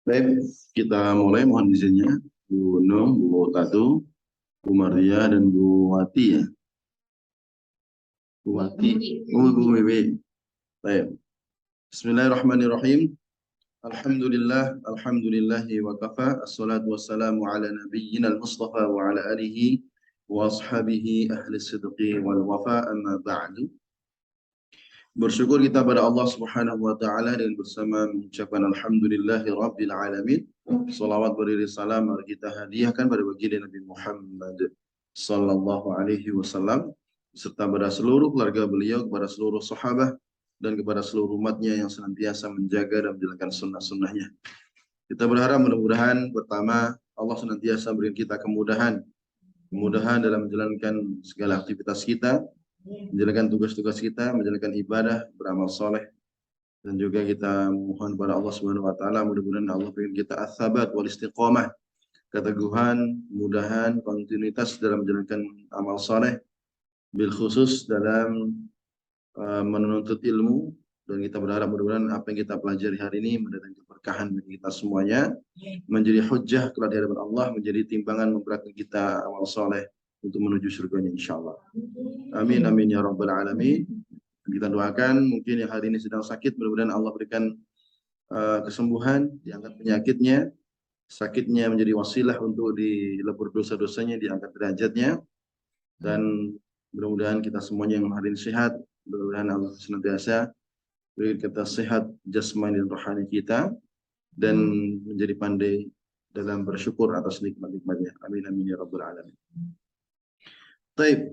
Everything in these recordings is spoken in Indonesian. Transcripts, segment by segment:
Baik, kita mulai, mohon izinnya Bu Nung, Bu Tatu, Bu Maria, dan Bu Wati ya. Bu Wati, Bu Wiwi. Baik. Bismillahirrahmanirrahim. Alhamdulillahi wa kafa. Assalatu wassalamu ala nabiyyina al-mustafa wa ala alihi wa ashabihi ahli sidqi wal wafa amma ba'du. Bersyukur kita pada Allah Subhanahu wa taala dan bersama mengucapkan alhamdulillahi rabbil alamin. Salawat beriring salam mari kita hadiahkan pada baginda Nabi Muhammad sallallahu alaihi wasallam serta pada seluruh keluarga beliau, kepada seluruh sahabat dan kepada seluruh umatnya yang senantiasa menjaga dan menjalankan sunnah-sunnahnya. Kita berharap mudah-mudahan pertama Allah senantiasa beri kita kemudahan dalam menjalankan segala aktivitas kita, menjalankan tugas-tugas kita, menjalankan ibadah, beramal soleh, dan juga kita mohon kepada Allah Subhanahu wa taala mudah-mudahan Allah berikan kita as-sabat wal istiqamah, keteguhan, kemudahan, kontinuitas dalam menjalankan amal soleh, bil khusus dalam menuntut ilmu, dan kita berharap mudah-mudahan apa yang kita pelajari hari ini mendatangkan keberkahan bagi kita semuanya, menjadi hujjah kelak di hadapan Allah, menjadi timbangan memberatkan kita amal soleh untuk menuju surganya insyaallah. Amin amin ya rabbal alamin. Kita doakan mungkin yang hari ini sedang sakit, mudah-mudahan Allah berikan kesembuhan, diangkat penyakitnya, sakitnya menjadi wasilah untuk dilebur dosa-dosanya, diangkat derajatnya, dan mudah-mudahan kita semuanya yang hari ini sehat, mudah-mudahan Allah senantiasa beri kita sehat jasmani dan rohani kita, dan menjadi pandai dalam bersyukur atas nikmat-nikmatnya. Amin amin ya rabbal alamin. Baik.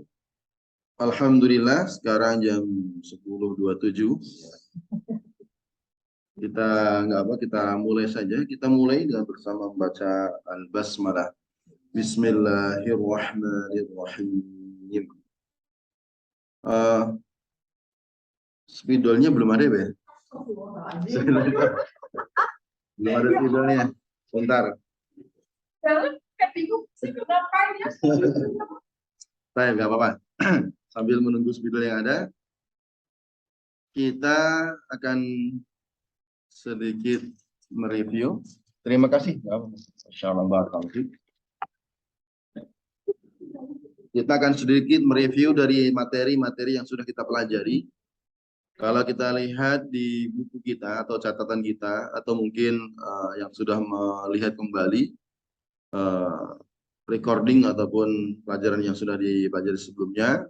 Alhamdulillah, sekarang jam 10.27. Kita mulai saja. Kita mulai dengan bersama membaca Al-Basmalah. Bismillahirrahmanirrahim. Spidolnya belum ada ya? Belum ada spidolnya. Bentar. Baik, nggak apa-apa. Sambil menunggu spidol yang ada, kita akan sedikit mereview. Terima kasih. Insyaallah. Kita akan sedikit mereview dari materi-materi yang sudah kita pelajari. Kalau kita lihat di buku kita atau catatan kita, atau mungkin yang sudah melihat kembali recording ataupun pelajaran yang sudah dipelajari sebelumnya,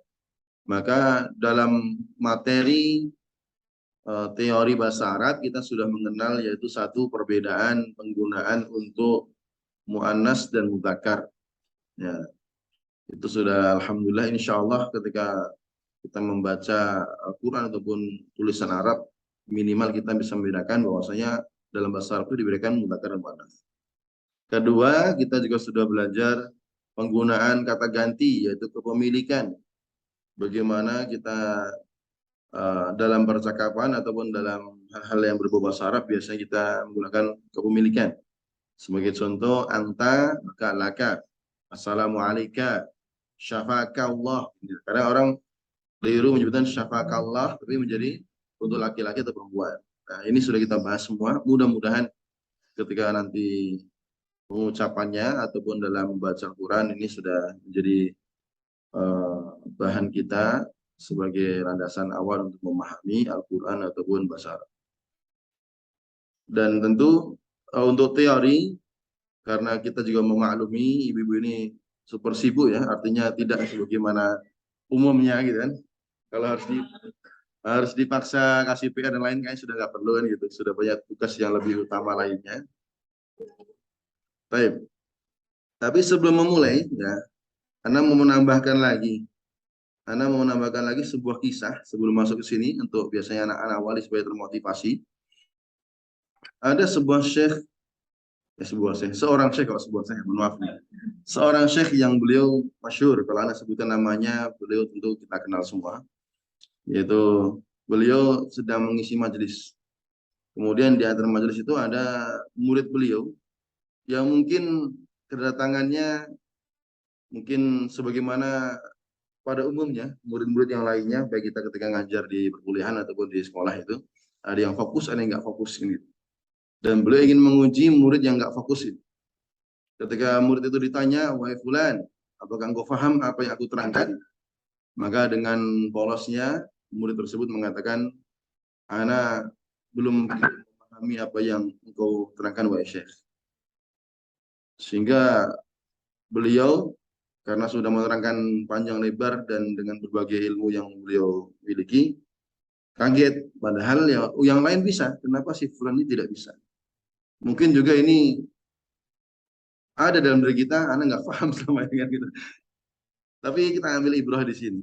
maka dalam materi teori bahasa Arab kita sudah mengenal yaitu satu perbedaan penggunaan untuk muannas dan mudzakkar. Ya, itu sudah alhamdulillah insyaallah ketika kita membaca Al-Quran ataupun tulisan Arab minimal kita bisa membedakan bahwasanya dalam bahasa Arab itu diberikan mudzakkar dan muannas. Kedua, kita juga sudah belajar penggunaan kata ganti yaitu kepemilikan. Bagaimana kita dalam percakapan ataupun dalam hal-hal yang berbau bahasa Arab biasanya kita menggunakan kepemilikan. Sebagai contoh, anta, maka laka, assalamualaikum, syafakallah. Karena orang keliru menyebutkan syafakallah tapi menjadi untuk laki-laki atau perempuan. Nah, ini sudah kita bahas semua. Mudah-mudahan ketika nanti pengucapannya ataupun dalam membaca Al-Quran ini sudah menjadi bahan kita sebagai landasan awal untuk memahami Al-Quran ataupun bahasa Arab. Dan tentu untuk teori, karena kita juga memaklumi ibu-ibu ini super sibuk ya, artinya tidak sebagaimana umumnya gitu kan. Kalau harus dipaksa kasih PR dan lain kayaknya sudah nggak perlu kan gitu, sudah banyak tugas yang lebih utama lainnya. Baik. Tapi sebelum memulai ya, Anda mau menambahkan lagi sebuah kisah sebelum masuk ke sini untuk biasanya anak-anak wali supaya termotivasi. Ada seorang syekh yang beliau masyhur, kalau Anda sebutkan namanya beliau tentu kita kenal semua, yaitu beliau sedang mengisi majelis. Kemudian di antara majelis itu ada murid beliau yang mungkin kedatangannya mungkin sebagaimana pada umumnya murid-murid yang lainnya, baik kita ketika ngajar di perkuliahan ataupun di sekolah itu, ada yang fokus, ada yang nggak fokus gitu. Dan beliau ingin menguji murid yang nggak fokus itu. Ketika murid itu ditanya, wahai fulan, apakah engkau faham apa yang aku terangkan? Maka dengan polosnya murid tersebut mengatakan, ana belum memahami apa yang engkau terangkan wahai Syekh. Sehingga beliau karena sudah menerangkan panjang lebar dan dengan berbagai ilmu yang beliau miliki, kaget. Padahal ya yang lain bisa, kenapa si fulan ini tidak bisa? Mungkin juga ini ada dalam diri kita, anak nggak paham sama dengan kita. Tapi kita ambil ibrah di sini.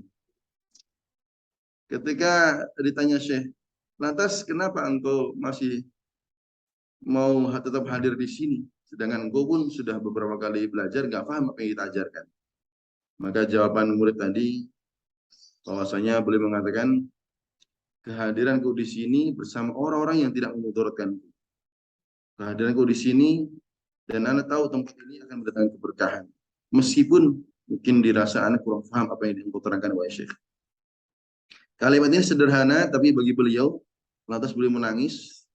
Ketika ditanya Syekh, lantas kenapa engkau masih mau tetap hadir di sini? Sedangkan engkau pun sudah beberapa kali belajar, nggak paham apa yang kita ajarkan. Maka jawaban murid tadi, bahwasanya beliau mengatakan, kehadiranku di sini bersama orang-orang yang tidak memudaratkanku. Kehadiranku di sini dan Anda tahu tempat ini akan mendatangkan keberkahan. Meskipun mungkin dirasa Anda kurang paham apa yang engkau terangkan wahai Syekh. Kalimat ini sederhana, tapi bagi beliau, lantas beliau menangis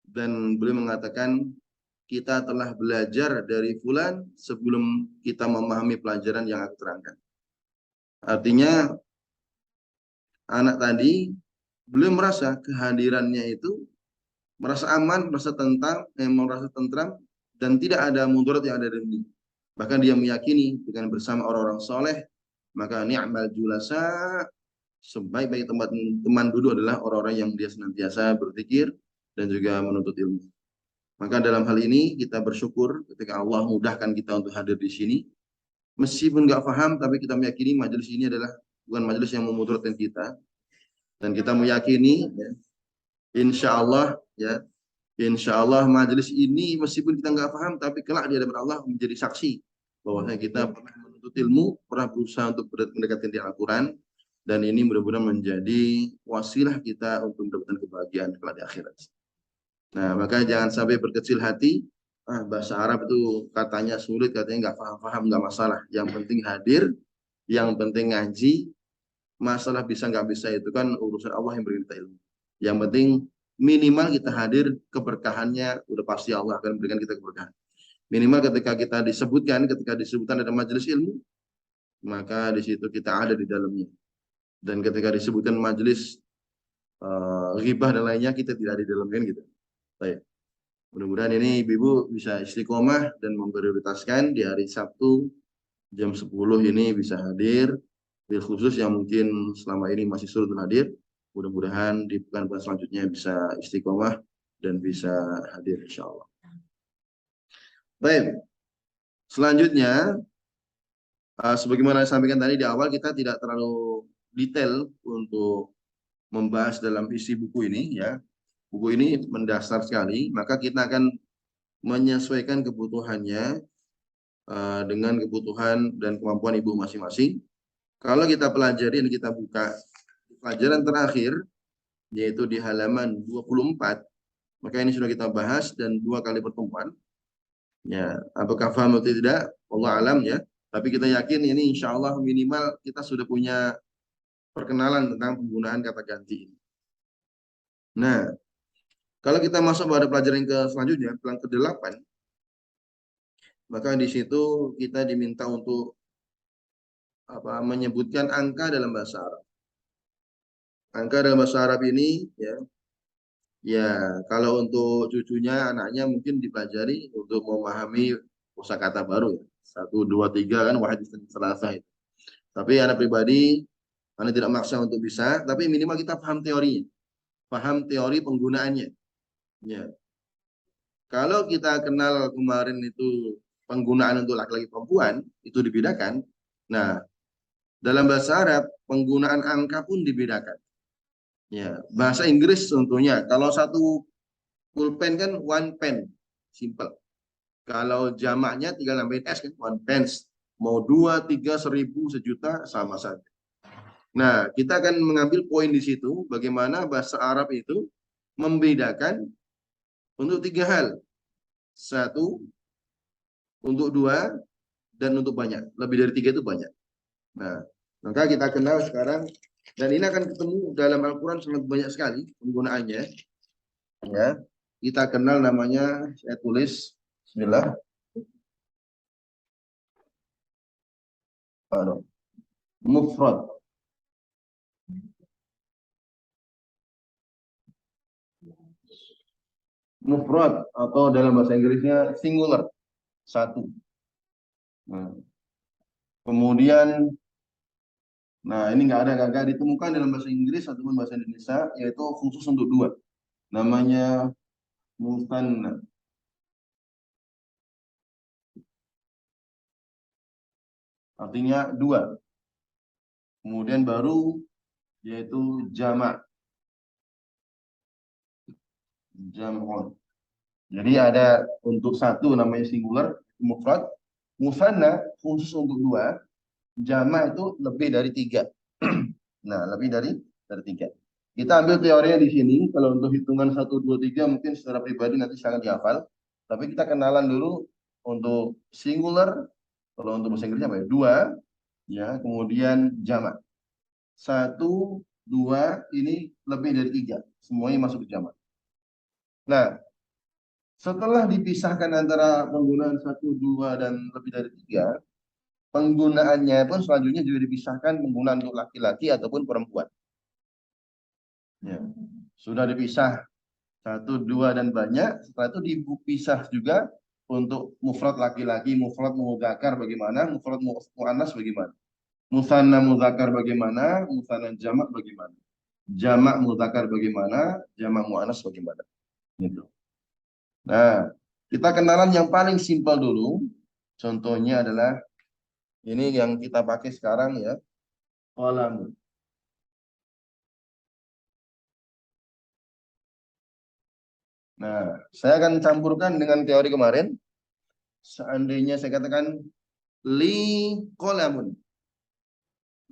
dan beliau mengatakan, kita telah belajar dari fulan sebelum kita memahami pelajaran yang aku terangkan. Artinya, anak tadi beliau merasa kehadirannya itu merasa aman, merasa tentram, dan tidak ada mudarat yang ada di dunia. Bahkan dia meyakini dengan bersama orang-orang soleh, maka ni'mal julasa, sebaik-baik teman duduk adalah orang-orang yang dia senantiasa berzikir dan juga menuntut ilmu. Maka dalam hal ini kita bersyukur ketika Allah mudahkan kita untuk hadir di sini. Meskipun nggak paham, tapi kita meyakini majelis ini adalah bukan majelis yang memudaratkan kita. Dan kita meyakini, ya, insya Allah, ya, insya Allah majelis ini meskipun kita nggak paham, tapi kelak di hadapan Allah menjadi saksi bahwa kita pernah menuntut ilmu, pernah berusaha untuk mendekatkan di Al-Quran, dan ini mudah-mudahan menjadi wasilah kita untuk mendapatkan kebahagiaan kelak di akhirat. Nah, maka jangan sampai berkecil hati. Bahasa Arab itu katanya sulit, katanya nggak paham-paham, nggak masalah. Yang penting hadir, yang penting ngaji. Masalah bisa nggak bisa itu kan urusan Allah yang beri kita ilmu. Yang penting minimal kita hadir, keberkahannya udah pasti Allah akan berikan kita keberkahan. Minimal ketika disebutkan ada majelis ilmu, maka di situ kita ada di dalamnya. Dan ketika disebutkan majelis ghibah dan lainnya, kita tidak ada di dalamnya gitu. Baik. Mudah-mudahan ini ibu-ibu bisa istiqomah dan memprioritaskan di hari Sabtu jam 10 ini bisa hadir. Bil khusus yang mungkin selama ini masih sulit hadir, mudah-mudahan di pekan-pekan selanjutnya bisa istiqomah dan bisa hadir insya Allah. Baik, selanjutnya sebagaimana saya sampaikan tadi di awal, kita tidak terlalu detail untuk membahas dalam isi buku ini, ya. Buku ini mendasar sekali, maka kita akan menyesuaikan kebutuhannya dengan kebutuhan dan kemampuan ibu masing-masing. Kalau kita pelajari dan kita buka pelajaran terakhir, yaitu di halaman 24, maka ini sudah kita bahas dan 2 kali pertemuan. Ya, apakah paham atau tidak? Allah alam, ya. Tapi kita yakin ini insya Allah minimal kita sudah punya perkenalan tentang penggunaan kata ganti ini. Nah, kalau kita masuk pada pelajaran ke selanjutnya, pelan ke-8, maka di situ kita diminta untuk menyebutkan angka dalam bahasa Arab. Angka dalam bahasa Arab ini, ya kalau untuk cucunya, anaknya mungkin dipelajari untuk memahami kosakata baru, ya. 1, 2, 3 kan wahid selasa itu. Tapi anak pribadi, anak tidak maksa untuk bisa, tapi minimal kita paham teorinya, paham teori penggunaannya. Ya. Kalau kita kenal kemarin itu penggunaan untuk laki-laki perempuan itu dibedakan. Nah, dalam bahasa Arab penggunaan angka pun dibedakan. Ya, bahasa Inggris contohnya, kalau satu pulpen kan one pen, simple. Kalau jamaknya tinggal nambahin s kan, one pence. Mau 2, 3, 1000, sejuta sama saja. Nah, kita akan mengambil poin di situ bagaimana bahasa Arab itu membedakan untuk 3 hal. 1, untuk 2, dan untuk banyak. Lebih dari 3 itu banyak. Nah, maka kita kenal sekarang, dan ini akan ketemu dalam Al-Quran sangat banyak sekali penggunaannya. Ya, kita kenal namanya, saya tulis, bismillah. Mufrad. Mufrad atau dalam bahasa Inggrisnya singular, satu. Nah, kemudian, nah ini nggak ditemukan dalam bahasa Inggris ataupun bahasa Indonesia, yaitu khusus untuk dua. Namanya musanna. Artinya dua. Kemudian baru yaitu jamak. Jam'un. Jadi ada untuk satu namanya singular, mufrad. Musanna khusus untuk dua. Jamak itu lebih dari tiga. Nah, lebih dari tiga. Kita ambil teorinya di sini. Kalau untuk hitungan 1, 2, 3 mungkin secara pribadi nanti sangat dihafal. Tapi kita kenalan dulu untuk singular. Kalau untuk bahasa Inggrisnya apa ya? Dua. Ya, kemudian jamak. 1, 2 ini lebih dari tiga. Semuanya masuk ke jamak. Nah, setelah dipisahkan antara penggunaan 1, 2 dan lebih dari tiga, penggunaannya pun selanjutnya juga dipisahkan penggunaan untuk laki-laki ataupun perempuan. Ya. Sudah dipisah 1, 2 dan banyak. Setelah itu dipisah juga untuk mufrad laki-laki, mufrad mudzakkar bagaimana, mufrad muannas bagaimana. Musanna mudzakkar bagaimana, musanna jamak bagaimana. Jamak mudzakkar bagaimana, jamak muannas bagaimana. Gitu. Nah, kita kenalan yang paling simpel dulu. Contohnya adalah ini yang kita pakai sekarang ya, qalam. Nah, saya akan campurkan dengan teori kemarin. Seandainya saya katakan li qalamun.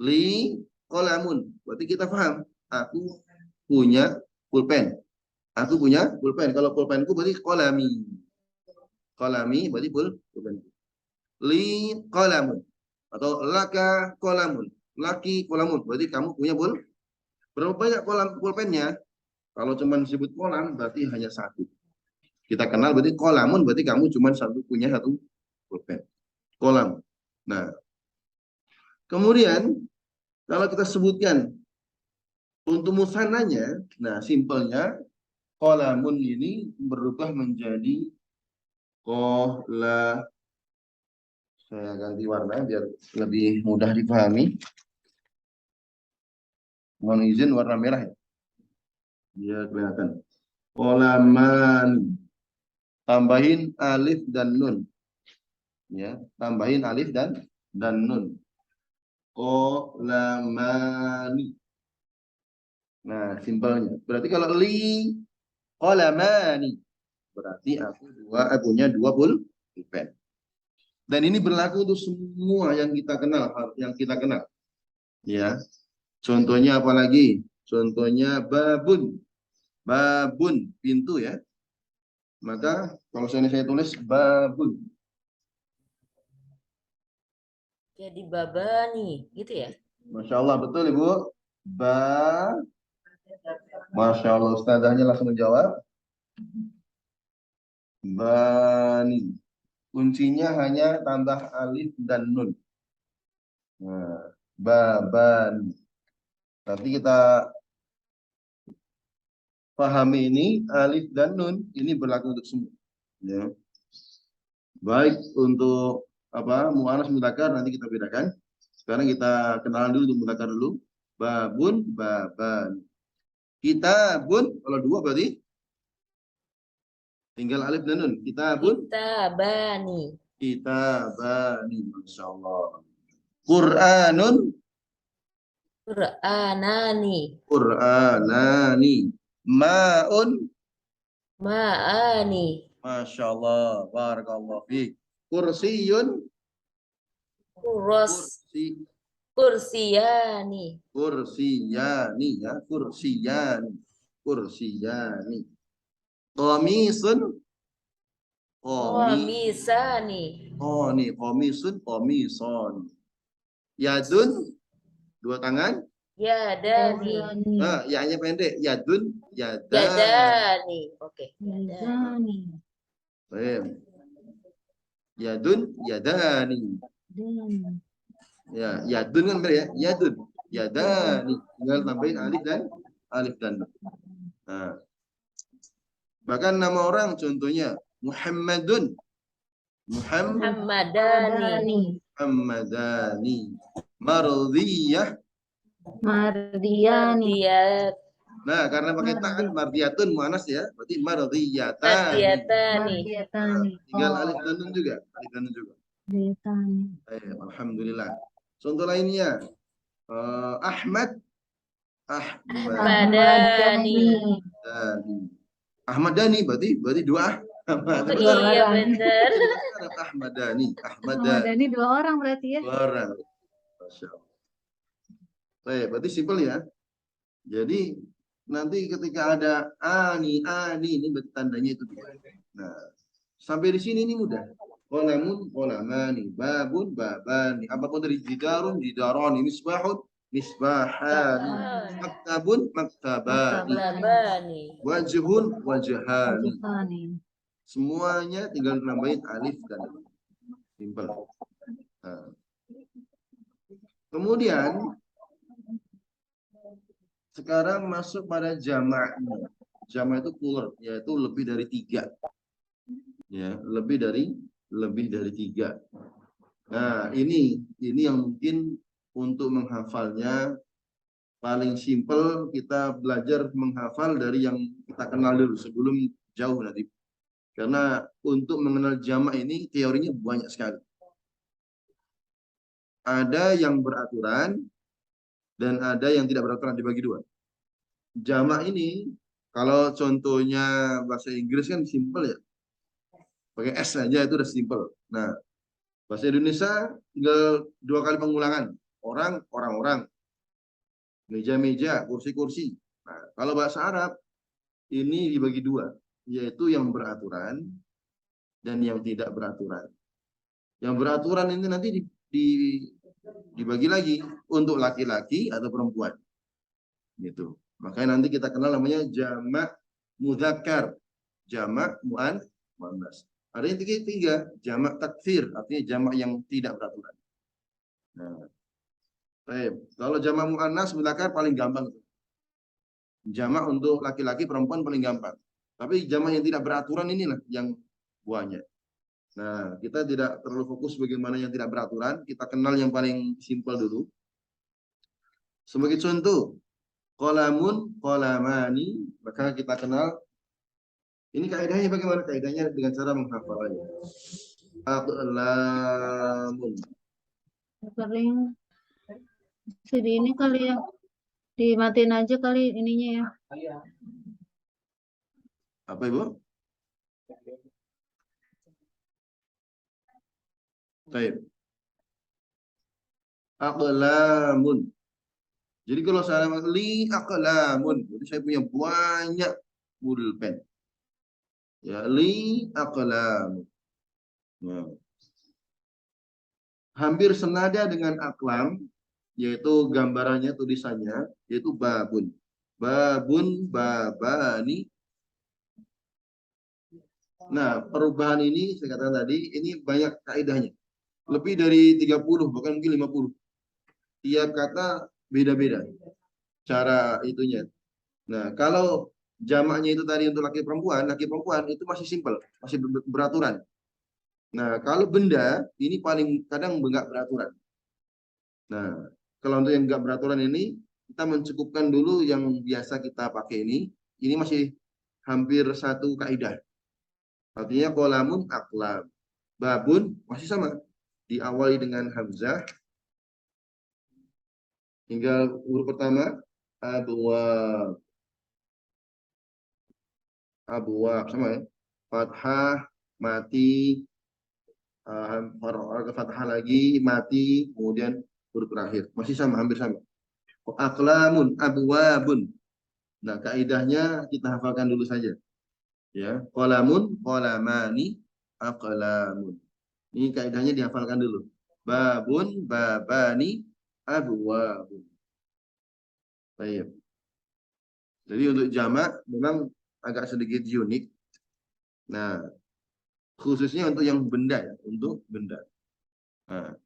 Li qalamun. Berarti kita paham, aku punya pulpen. Aku punya pulpen. Kalau pulpenku berarti qalami. Qalami berarti pulpen. Li qalamun. Atau laka qalamun. Laki qalamun. Berarti kamu punya berapa banyak pulpennya? Kalau cuma disebut kolam berarti hanya satu. Kita kenal berarti kolamun berarti kamu cuma punya satu pulpen. Kolam. Nah, kemudian kalau kita sebutkan untuk musananya, nah simpelnya kolamun ini berubah menjadi kola. Saya ganti warna biar lebih mudah dipahami. Mohon izin warna merah ya. Biar kelihatan. Kolaman. Tambahin alif dan nun. Ya, tambahin alif dan nun. Qalamani. Nah, simpelnya. Berarti kalau li qalamani, berarti aku punya dua pulpen. Dan ini berlaku untuk semua yang kita kenal, Ya. Contohnya apa lagi? Contohnya babun. Babun, pintu ya. Maka kalau saya tulis babun. Jadi babani, gitu ya? Masya Allah, betul Ibu. Masya Allah, ustazahnya langsung menjawab. Bani. Kuncinya hanya tambah alif dan nun. Nah, baban. Nanti kita pahami ini alif dan nun ini berlaku untuk semua. Ya. Baik untuk muannas mudzakkar nanti kita bedakan. Sekarang kita kenalan dulu untuk mudzakkar dulu. Babun, baban. Kitabun kalau dua berarti tinggal alif dan nun. Kitabun. Kitabani. Kitabani. Masya Allah. Qur'anun. Qur'anani. Qur'anani. Ma'un. Ma'ani. Masya Allah. Barakallahu fiik. Kursiyun. Kursiyani. Kursiyani ya. Kursiyani. Kursiyani. Qamisun. Qamisani. Qamisun. Qamison. Yadun. Dua tangan. Yadani. Yadani. Ya-nya pendek. Yadun, yadan. Yadani. Oke. Yadani. Yadani. Baik. Yadun, yadani. Dan. Ya, yadun kan benar ya? Yadun, yadani. Tinggal tambahin alif dan nun. Nah, bahkan nama orang contohnya Muhammadun, Muhammadani. Muhammadani, Mardiyah. Mardiyani. Mardiyat. Nah, karena pakai ta kan mardiyatun muannas ya, berarti mardiyatani. Mardiyatani. Mardiyatani. Tinggal alif dan nun juga, Mardiyatani. Alhamdulillah. Contoh lainnya Ahmad, Ahmadani. Ahmadani berarti dua Ahmad. Oh, Dua iya orang. benar. Ahmadani, Ahmadani 2 orang berarti ya. dua orang. Masya Allah. Baik, berarti simpel ya. Jadi nanti ketika ada ani ini berarti tandanya itu dua. Nah, sampai di sini ini mudah. Qolamun, qolamani, babun, babani. Apapun dari jidarun, jidarani, misbahun, misbahani, maktabun, maktabani, Babani. wajhun, wajhani. Wajhani. Semuanya tinggal nambahin alif dan lam. Simpel. Nah. Kemudian sekarang masuk pada jamaknya. Jamak itu plural, yaitu lebih dari 3. Ya, lebih dari 3. Nah, ini yang mungkin untuk menghafalnya paling simpel kita belajar menghafal dari yang kita kenal dulu sebelum jauh nanti. Karena untuk mengenal jamak ini teorinya banyak sekali. Ada yang beraturan dan ada yang tidak beraturan, dibagi 2. Jamak ini kalau contohnya bahasa Inggris kan simpel ya. Pakai S saja itu udah simpel. Nah, bahasa Indonesia tinggal 2 kali pengulangan. Orang, orang-orang. Meja-meja, kursi-kursi. Nah, kalau bahasa Arab ini dibagi 2, yaitu yang beraturan dan yang tidak beraturan. Yang beraturan ini nanti dibagi lagi untuk laki-laki atau perempuan. Gitu. Makanya nanti kita kenal namanya jamak mudzakkar, jamak muannas. Ada yang tiga, jamak takfir, artinya jamak yang tidak beraturan. Nah, baik. Kalau jamak muannas mudzakkar paling gampang. Jamak untuk laki-laki perempuan paling gampang. Tapi jamak yang tidak beraturan inilah yang banyak. Nah, kita tidak terlalu fokus bagaimana yang tidak beraturan. Kita kenal yang paling simpel dulu. Sebagai contoh, qolamun, qolamani, maka kita kenal. Ini kaidahnya bagaimana? Kaidahnya dengan cara menghafalnya. Aqlamun. Paling CD ini kali ya. Dimatiin aja kali ininya ya. Apa Ibu? Baik. Aqlamun. Jadi kalau saya li aqlamun, jadi saya punya banyak pulpen. Ya, li aqlamun. Nah. Hampir senada dengan aklam, yaitu gambarannya, tulisannya, yaitu babun. Babun, babani. Nah, perubahan ini, saya katakan tadi, ini banyak kaidahnya. Lebih dari 30, bahkan mungkin 50. Tiap kata beda-beda cara itunya. Nah, kalau jamaknya itu tadi untuk laki perempuan itu masih simpel, masih beraturan. Nah, kalau benda ini paling kadang enggak beraturan. Nah, kalau untuk yang enggak beraturan ini kita mencukupkan dulu yang biasa kita pakai ini. Ini masih hampir satu kaidah. Artinya qolamun aqlam. Babun masih sama. Diawali dengan hamzah. Hingga huruf pertama abwab. Abwab sama ya. Fathah, mati, fathah lagi, mati, kemudian huruf terakhir. Masih sama, hampir sama. Aqlamun, abwabun. Nah, kaidahnya kita hafalkan dulu saja. Ya, qolamun, qolamani, aqlamun. Ini kaidahnya dihafalkan dulu. Babun, babani, abwabun. Baik. Jadi untuk jamak memang agak sedikit unik. Nah, khususnya untuk yang benda ya, untuk benda. Nah,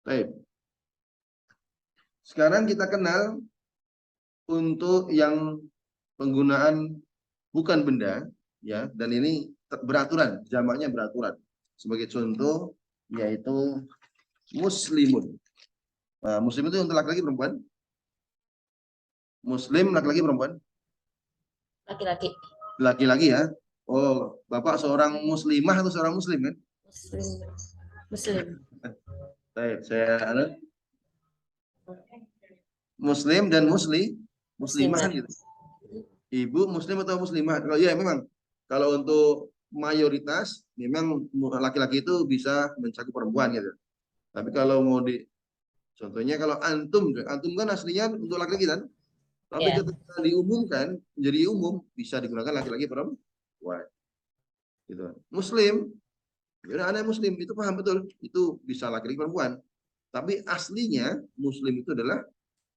baik. Sekarang kita kenal untuk yang penggunaan bukan benda ya, dan ini beraturan, jamaknya beraturan. Sebagai contoh yaitu muslimun. Nah, muslim itu untuk laki-laki perempuan? Muslim laki-laki perempuan? Laki-laki. Laki-laki ya. Oh, Bapak seorang muslimah atau seorang muslim kan? Muslim. Muslim. Baik, saya muslim dan muslimah kan Muslimah. gitu. Ibu muslim atau muslimah? Kalau ya memang kalau untuk mayoritas memang laki-laki itu bisa mencakup perempuan gitu. Tapi kalau mau di contohnya kalau antum kan aslinya untuk laki-laki kan? Tapi Ya. ketika diumumkan menjadi umum bisa digunakan laki-laki perempuan. Gitu. Muslim, ya anak muslim itu paham betul, itu bisa laki-laki perempuan. Tapi aslinya muslim itu adalah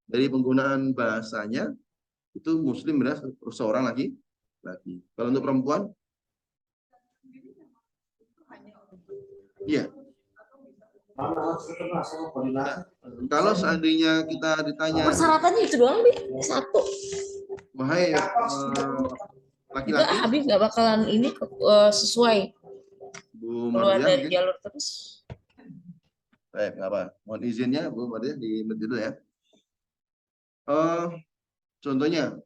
dari penggunaan bahasanya itu muslim adalah seorang laki-laki. Kalau untuk perempuan, iya. Nah, kalau seandainya kita ditanya, Persyaratannya itu doang, Bi. Satu. wahai Enggak, laki-laki, Habib nggak bakalan ini sesuai Bu keluar Maria dari mungkin, jalur terus. baik, nggak apa, mohon izinnya Bu Maria di dulu ya. Eh, contohnya,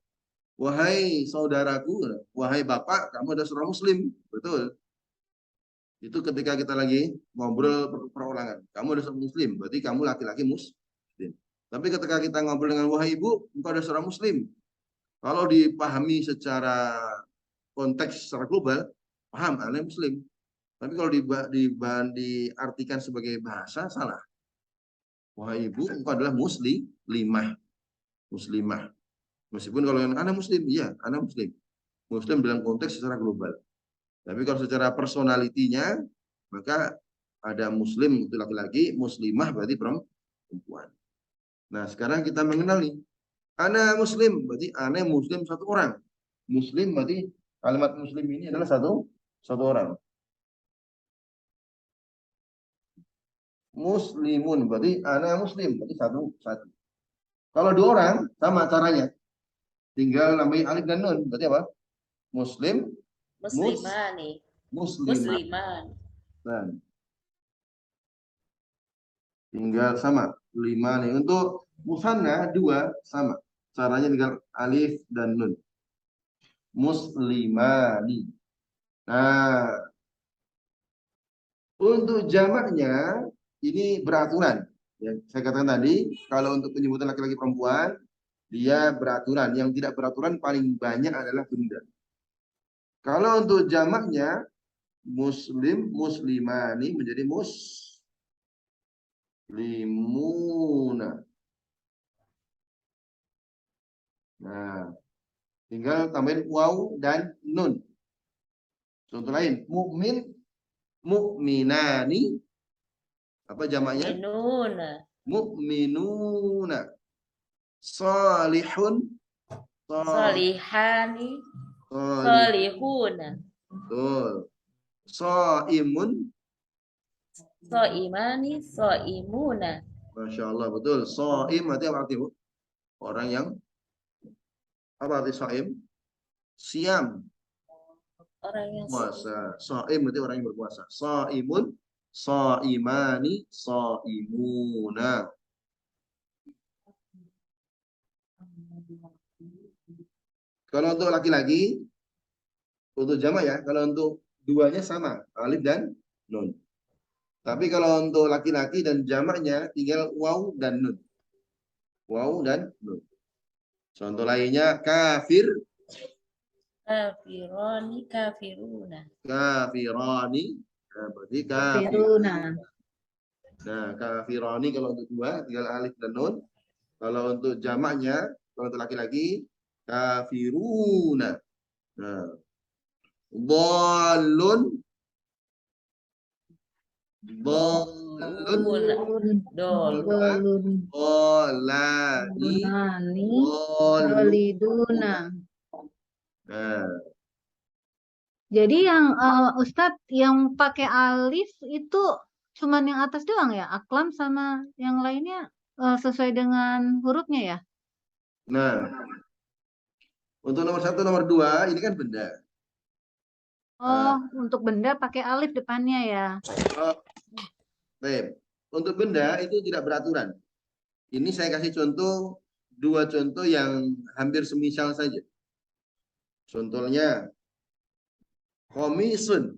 wahai saudaraku, wahai bapak, kamu adalah seorang muslim, betul. Itu ketika kita lagi ngobrol perorangan, kamu adalah seorang muslim, berarti kamu laki-laki muslim. Tapi ketika kita ngobrol dengan wahai ibu, engkau adalah seorang muslim. Kalau dipahami secara konteks secara global, paham, Anda muslim. Tapi kalau diartikan sebagai bahasa, salah. Wahai ibu, engkau adalah muslimah. Muslimah. Meskipun kalau yang anak muslim, iya, anak muslim. Muslim dalam konteks secara global. Tapi kalau secara personalitinya, maka ada muslim itu laki-laki, muslimah berarti perempuan. Nah, sekarang kita mengenal nih. Ana muslim, berarti ana muslim satu orang. Muslim berarti kalimat muslim ini adalah satu orang. Muslimun berarti ana muslim, berarti satu. Kalau dua orang sama caranya. Tinggal nambahin alif dan nun, berarti apa? Muslim, Muslimah nih. muslimah. Musliman. Nah, tinggal sama 5 nih. Untuk musanna 2 sama. Caranya tinggal alif dan nun. Muslimani. Nah, untuk jamaknya ini beraturan. Ya, saya katakan tadi, kalau untuk penyebutan laki-laki perempuan, dia beraturan. Yang tidak beraturan paling banyak adalah benda. Kalau untuk jamaknya, muslim, muslimani menjadi muslimuna. Nah, tinggal tambahin waw dan nun. Contoh lain, mukmin, mukminani. Apa jamaknya? Minuna. Mukminuna. Salihun, Salihani. salih. Salihuna. Betul. Saimun, Soimani. Soimuna. Masya Allah, betul. Saim berarti apa arti, Bu? Orang yang apa arti saim? Siam, Orang yang puasa. Saim berarti orang yang berpuasa. Saimun, saimani, saimuna. Kalau untuk laki-laki, untuk jamak ya, kalau untuk duanya sama, alif dan nun. Tapi kalau untuk laki-laki dan jamaknya tinggal waw dan nun. Waw dan nun. Contoh lainnya kafir, kafironi. Kafiruna. kafirani. Nah, berarti kafir. Firuna. Nah, kafirani kalau untuk dua tinggal alif dan nun. Kalau untuk jamaknya, kalau untuk laki-laki kafiruna. Nah, bolun, Dolun. Dolun. Dolani. Dunani. Dolu. Doliduna. Nah, Jadi yang Ustadz yang pakai alif itu cuman yang atas doang ya? Aklam sama yang lainnya sesuai dengan hurufnya ya? nah, untuk nomor 1, nomor 2 ini kan benda. Oh, untuk benda pakai alif depannya ya. Oh, baik. Untuk benda itu tidak beraturan. Ini saya kasih contoh, 2 contoh yang hampir semisal saja. Contohnya komisun.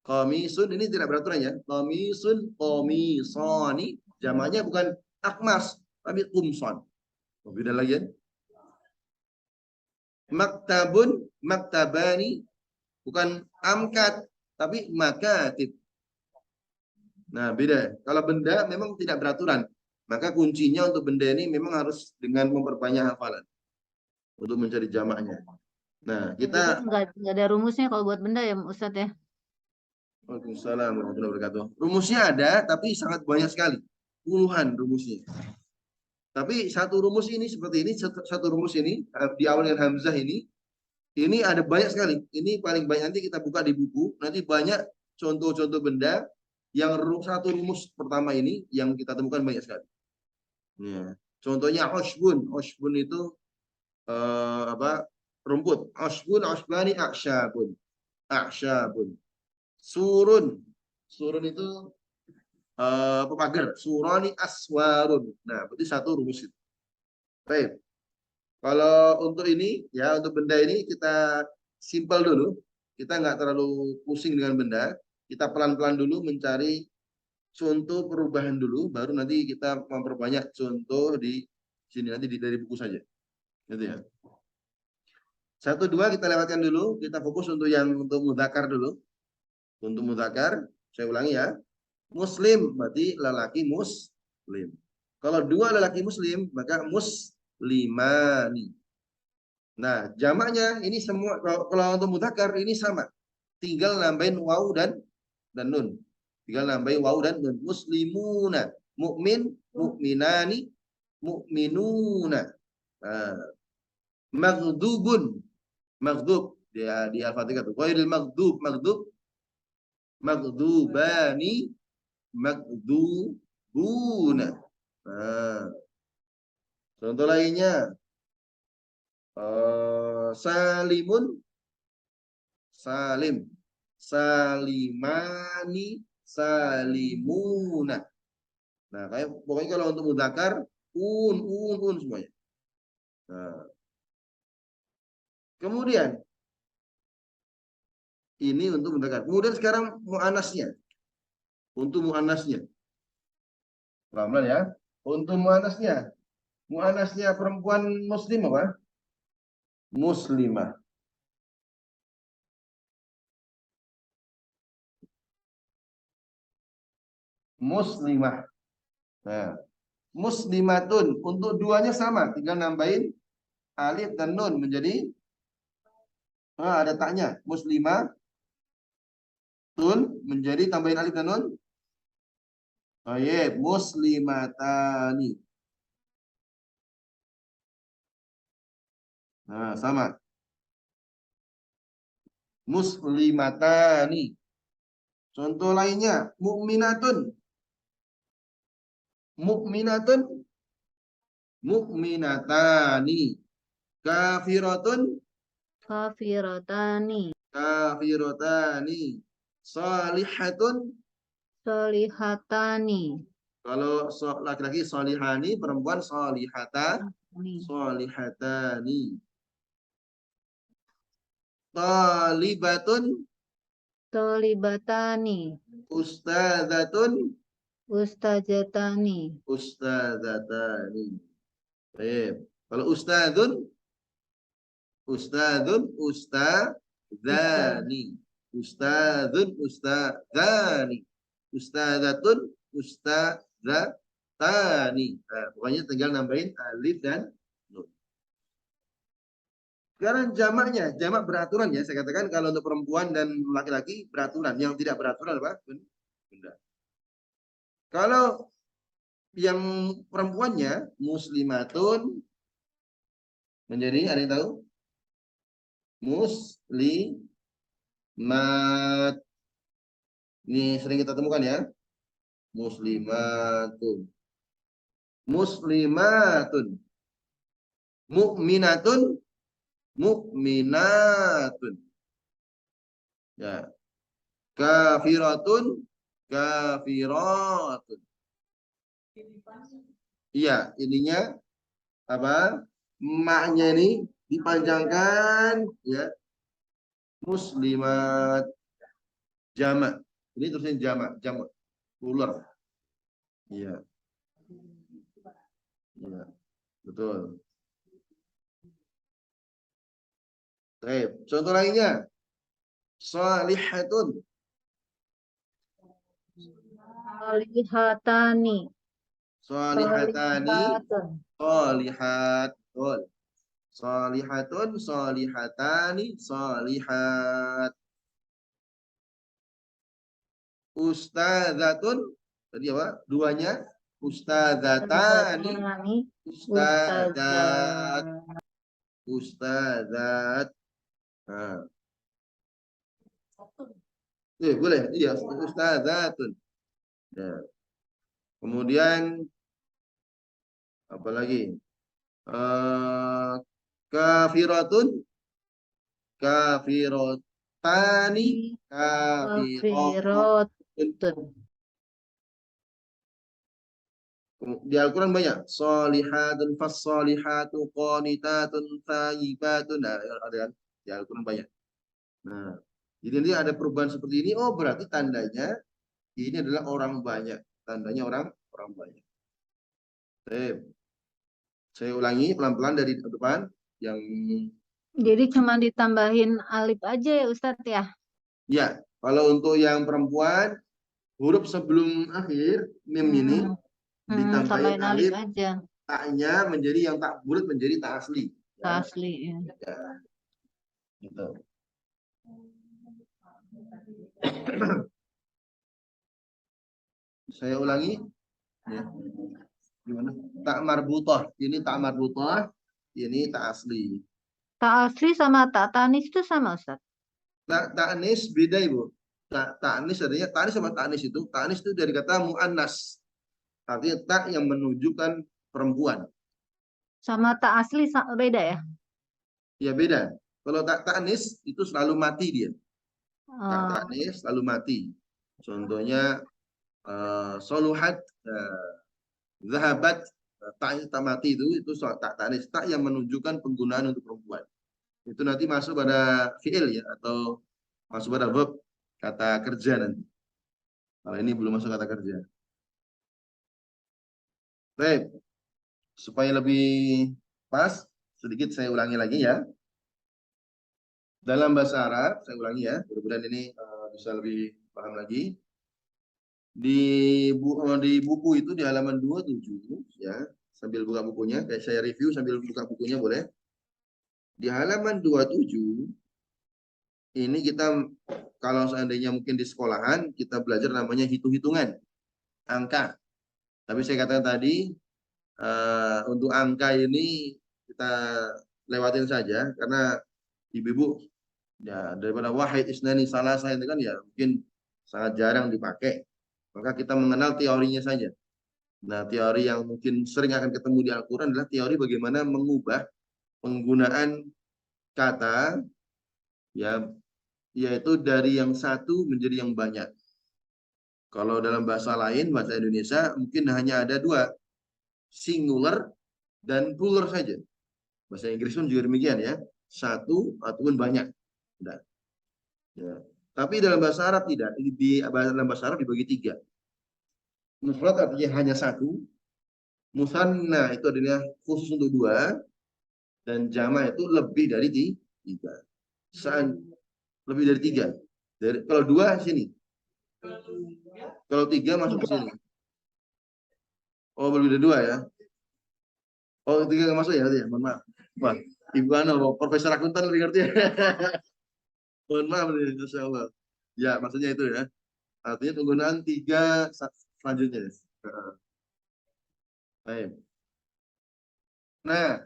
Komisun ini tidak beraturan ya. Komisun, komisoni. Jamaknya bukan akmas, tapi kumson. Oh, beda lagi ya. Maktabun, maktabani. Bukan amkat, tapi makatib. Nah, beda. Kalau benda memang tidak beraturan. Maka kuncinya untuk benda ini memang harus dengan memperbanyak hafalan untuk mencari jamaknya. Nah, Jadi kita nggak ada rumusnya kalau buat benda ya Ustadz ya? Waalaikumsalam warahmatullahi wabarakatuh. Rumusnya ada, tapi sangat banyak sekali. Puluhan rumusnya. Tapi satu rumus ini seperti ini, satu rumus ini di awal dengan hamzah ini ada banyak sekali. Ini paling banyak nanti kita buka di buku. Nanti banyak contoh-contoh benda yang satu rumus pertama ini yang kita temukan banyak sekali. Ya. Contohnya oshbun. Oshbun itu apa? Rumput. Oshbun, oshbani, aksyabun. Aksyabun. Surun. Surun itu pagar. Surani aswarun. Nah, berarti satu rumus itu. Baik. Kalau untuk ini, ya untuk benda ini kita simpel dulu. Kita nggak terlalu pusing dengan benda. Kita pelan-pelan dulu mencari contoh perubahan dulu. Baru nanti kita memperbanyak contoh di sini nanti dari buku saja. Gitu ya. 1, 2 kita lewatkan dulu. Kita fokus untuk yang untuk mudzakkar dulu. Untuk mudzakkar, saya ulangi ya. Muslim berarti lelaki muslim. Kalau 2 lelaki muslim, maka muslimani. Nah, jamaknya ini semua kalau untuk mudzakkar ini sama. Tinggal nambahin waw dan nun. Tinggal nambahin waw dan nun. Muslimuna, mukmin, mukminani, mukminuna. Nah, maghdubun, maghdub dia di Al-Fatihah tuh. Ghairil maghdub, maghdub, maghdubani, maghdubuna. Nah, contoh lainnya salimun, salim, salimani, salimuna. Nah, kayak pokoknya kalau untuk mudzakkar un semuanya. Nah, kemudian ini untuk mudzakkar. Kemudian sekarang muannasnya. Untuk muannasnya. Pelan-pelan ya. Untuk muannasnya. Muannasnya perempuan muslim apa? Muslimah. Muslimah. Nah, muslimatun untuk duanya sama, tinggal nambahin alif dan nun menjadi ada taknya. Muslimatun menjadi tambahin alif dan nun. Baik, muslimatani. Nah, sama. Muslimatani. Contoh lainnya, mukminatun. Mukminatun, mukminatani. Kafiratun, Kafiratani. kafiratani. Salihatun, Solihatani. kalau laki-laki solihani, perempuan solihata, Ini. solihatani. Talibatun, Tolibatani. ustadzatun, Ustajatani. ustadzatani. Baik. Kalau ustadzun, ustadzun, ustadzani. Ustadzun, ustadzani. Ustadzatun, ustadzatani. Nah, pokoknya tinggal nambahin alif dan nun. Sekarang jamaknya, jamak beraturan ya. Saya katakan kalau untuk perempuan dan laki-laki beraturan. Yang tidak beraturan apa? Benda. Kalau yang perempuannya muslimatun menjadi, ada yang tahu? Muslimat. Ini sering kita temukan ya. Muslimatun. Muslimatun. Mu'minatun. Mu'minatun. Ya. Kafiratun. Kafiratun. Iya, ininya apa? Maknya ini dipanjangkan ya. Muslimat jamak. Ini terusnya jamak plural. Iya. Iya, betul. Baik, contoh lainnya. Salihatun. Salihatani. Salihatani. Salihatun. Salihat. Betul. Salihatun, salihatani, salihat. Ustadzatun. Tadi apa? Duanya. Ustadzatani. Salihatani. Ustadzat. Ustadzat. Nah. Boleh. Iya, ustadzatun. Ya. Kemudian apa lagi? Kafiratun, kafirotani, kafirotun. Kafirotun. Di Al-Quran banyak. Solihatun, fassolihatu, qanitatun, thayyibatun. Nah, ada kan? Di Al-Quran banyak. Nah, jadi ini ada perubahan seperti ini. Oh, berarti tandanya ini adalah orang banyak. Tandanya orang banyak. Saya ulangi pelan-pelan dari depan. Yang Jadi cuma ditambahin alif aja ya Ustadz ya? ya, kalau untuk yang perempuan, huruf sebelum akhir mim ini ditambahin Tambahin alif alif, aja. taknya menjadi yang tak bulat menjadi tak asli. Ya. Asli ya. Ya. Gitu. Saya ulangi. Ya. Gimana? Tak marbutah. Ini tak marbutah. Ini tak asli. Tak asli sama tak tanis itu sama Ustadz? Tak anis beda Ibu. Tak anis adanya tanis sama tak anis itu. Tak anis itu dari kata muannas. Artinya tak yang menunjukkan perempuan. Sama tak asli beda ya? Ya beda. Kalau tak anis itu selalu mati dia. Tak Oh, anis selalu mati. Contohnya soluhat, zahabat, tak mati itu tak anis, tak yang menunjukkan penggunaan untuk perempuan. Itu nanti masuk pada fi'il ya, atau masuk pada verb, kata kerja nanti. Kalau ini belum masuk kata kerja. Baik, supaya lebih pas, sedikit saya ulangi lagi ya. Dalam bahasa Arab, saya ulangi ya, mudah-mudahan ini bisa lebih paham lagi. Di buku itu di halaman 27 ya, sambil buka bukunya, kayak saya review sambil buka bukunya boleh. Di halaman 27 ini kita kalau seandainya mungkin di sekolahan kita belajar namanya hitung-hitungan angka. Tapi saya katakan tadi untuk angka ini kita lewatin saja karena ibu-ibu ya daripada wahid isnani salasa itu kan ya mungkin sangat jarang dipakai. Maka kita mengenal teorinya saja. Nah, teori yang mungkin sering akan ketemu di Al-Quran adalah teori bagaimana mengubah penggunaan kata ya, yaitu dari yang satu menjadi yang banyak. Kalau dalam bahasa lain, bahasa Indonesia mungkin hanya ada dua, singular dan plural saja. Bahasa Inggris pun juga demikian ya, satu ataupun banyak. Nah, ya. Tapi dalam bahasa Arab tidak. Dalam bahasa Arab dibagi tiga. Mufrad artinya hanya satu. Musanna itu adalah khusus untuk dua. Dan jama itu lebih dari tiga. Lebih dari tiga. Kalau dua sini. Kalau tiga masuk ke sini. Oh, lebih dari dua ya. Oh, tiga nggak masuk ya? Mohon maaf. Wah, Ibu Profesor Akuntan lebih ngerti ya. Mohon maaf nih, Insya Allah. Ya, maksudnya itu ya. Artinya penggunaan tiga selanjutnya. Baik. Nah,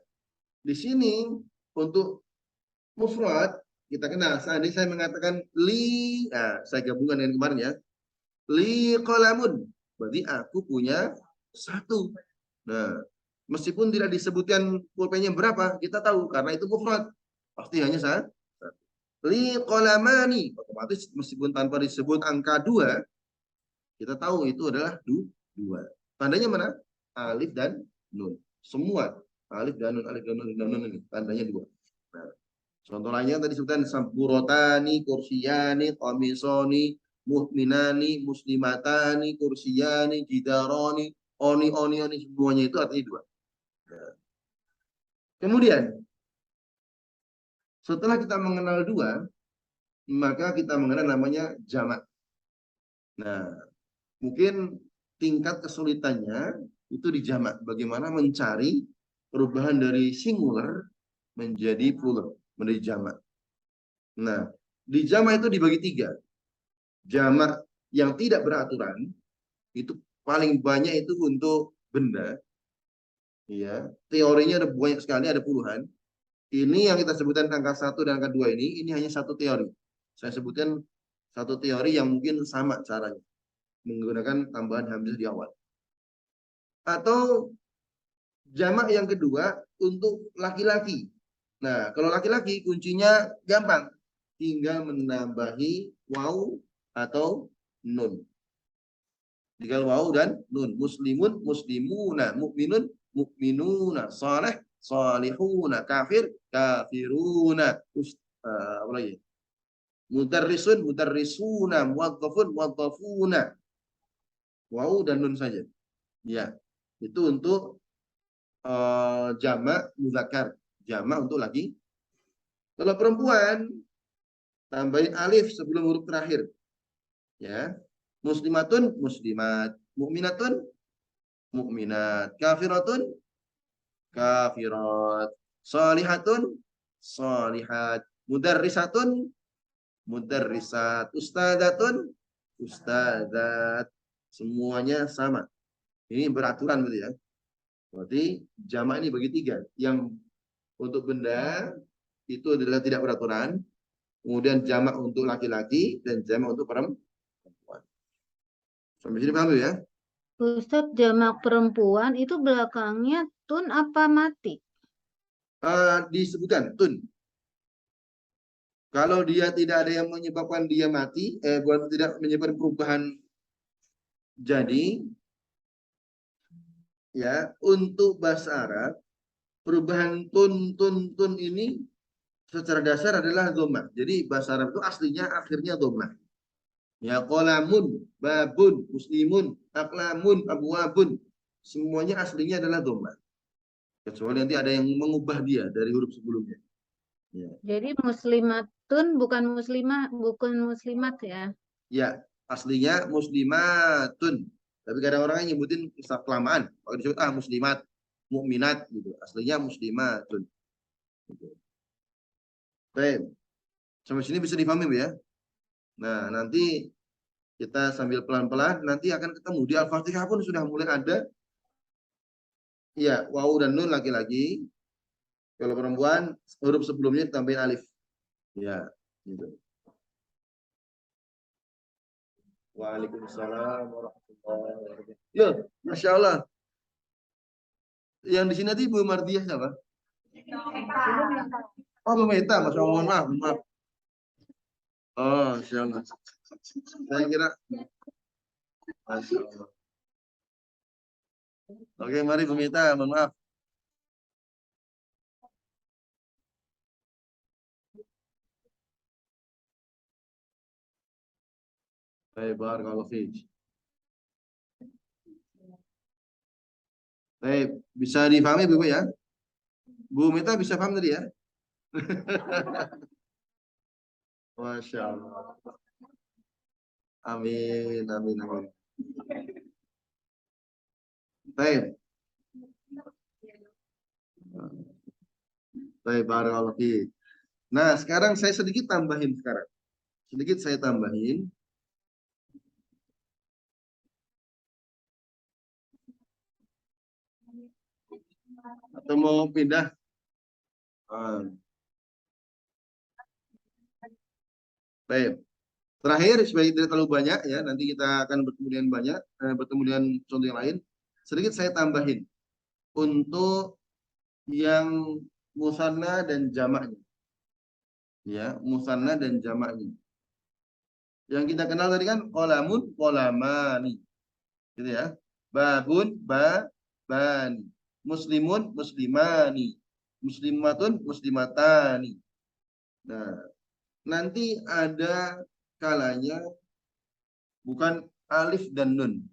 di sini untuk mufrad kita kenal. Seandainya saya mengatakan li, nah, saya gabungkan dengan kemarin ya. Li qalamun, berarti aku punya satu. Nah, meskipun tidak disebutkan pulpennya berapa, kita tahu karena itu mufrad. Pasti hanya satu. Li qalamani, otomatis meskipun tanpa disebut angka 2, kita tahu itu adalah 2. Tandanya mana? Alif dan nun. Semua alif dan nun, alif dan nun, alif dan nun ini tandanya 2. Nah, contoh lainnya tadi sebutan samburotani, kursiyani, komisoni, mu'minani, muslimatani, kursiyani, jidaroni, oni, semuanya itu artinya 2. Nah, kemudian setelah kita mengenal 2, maka kita mengenal namanya jamak. Nah, mungkin tingkat kesulitannya itu di jamak. Bagaimana mencari perubahan dari singular menjadi plural, menjadi jamak. Nah, di jamak itu dibagi 3. Jamak yang tidak beraturan itu paling banyak itu untuk benda. Ya, teorinya ada banyak sekali, ada puluhan. Ini yang kita sebutkan angka 1 dan angka 2 ini hanya satu teori. Saya sebutkan satu teori yang mungkin sama caranya, menggunakan tambahan hamzah di awal. Atau jamak yang kedua untuk laki-laki. Nah, kalau laki-laki kuncinya gampang, tinggal menambahi waw atau nun. Tinggal waw dan nun. Muslimun, muslimuna, mukminun, mukminuna, saleh, salihuna, kafir, kafiruna. Apa lagi? Mudarrisun, mudarrisuna, muwazzafun, muwazzafuna. Waw dan nun saja. Ya, itu untuk jamak muzakkar, jamak untuk laki. Kalau perempuan tambahin alif sebelum huruf terakhir. Ya. Muslimatun, muslimat, mukminatun, mukminat, kafiratun, kafirat, salihatun, salihat, mudarrisatun, mudarrisat, ustadzatun, ustadzat. Semuanya sama. Ini beraturan berarti ya. Berarti jamak ini bagi 3. Yang untuk benda itu adalah tidak beraturan. Kemudian jamak untuk laki-laki dan jamak untuk perempuan. Sampai sini paham ya? Ustadz, jamak perempuan itu belakangnya tun apa mati? Disebutkan tun. Kalau dia tidak ada yang menyebabkan dia mati, bukan tidak menyebabkan perubahan jadi, ya untuk bahasa Arab perubahan tun ini secara dasar adalah dhammah. Jadi bahasa Arab itu aslinya akhirnya dhammah. Ya qalamun, babun, muslimun, aklamun, abwabun. Semuanya aslinya adalah dhammah. Kecuali nanti ada yang mengubah dia dari huruf sebelumnya. Ya. Jadi muslimatun bukan muslimah, bukan muslimat ya. Ya, aslinya muslimatun. Tapi kadang orang yang nyebutin kelamaan. Kalau disebut muslimat, mukminat gitu. Aslinya muslimatun. Gitu. Baik. Sampai sini bisa dipahami ya. Nah, nanti kita sambil pelan-pelan nanti akan ketemu di Al-Fatihah pun sudah mulai ada. Ya, waw dan nun laki-laki. Kalau perempuan huruf sebelumnya ditambahin alif. Ya, gitu. Waalaikumsalam warahmatullahi wabarakatuh. Ya, Masya Allah. Yang di sini tadi Bu Mardiah siapa? Oh, Bu Meta. Masya Allah, maaf. Oh, Masya Allah. Saya kira. Masya Allah. Oke, mari Bu Meta. Mohon maaf. Baik, barakallahu fiik. Baik, bisa dipahami Bu ya? Bu Meta bisa paham tadi ya? Masya Allah. Amin, amin, amin. Baik. Baik, barakallahu fiik. Nah, sekarang saya sedikit tambahin sekarang. Sedikit saya tambahin. Atau mau pindah? Baik. Terakhir, sebagai tidak terlalu banyak ya, nanti kita akan bertemu dengan banyak, bertemu dengan contoh yang lain. Sedikit saya tambahin untuk yang musanna dan jamaknya, ya, musanna dan jamaknya. Yang kita kenal tadi kan qolamun, qolamani, gitu ya. Babun, babani, muslimun, muslimani, muslimatun, muslimatani. Nah, nanti ada kalanya bukan alif dan nun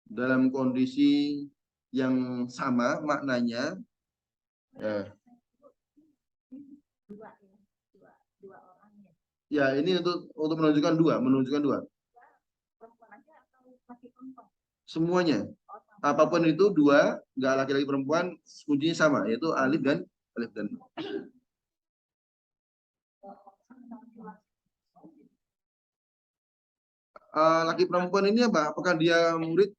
dalam kondisi yang sama maknanya. Ya, ini untuk menunjukkan dua. Semuanya, apapun itu dua, nggak laki-laki perempuan, kuncinya sama, yaitu alif dan nun. Laki perempuan ini apa? Apakah dia murid?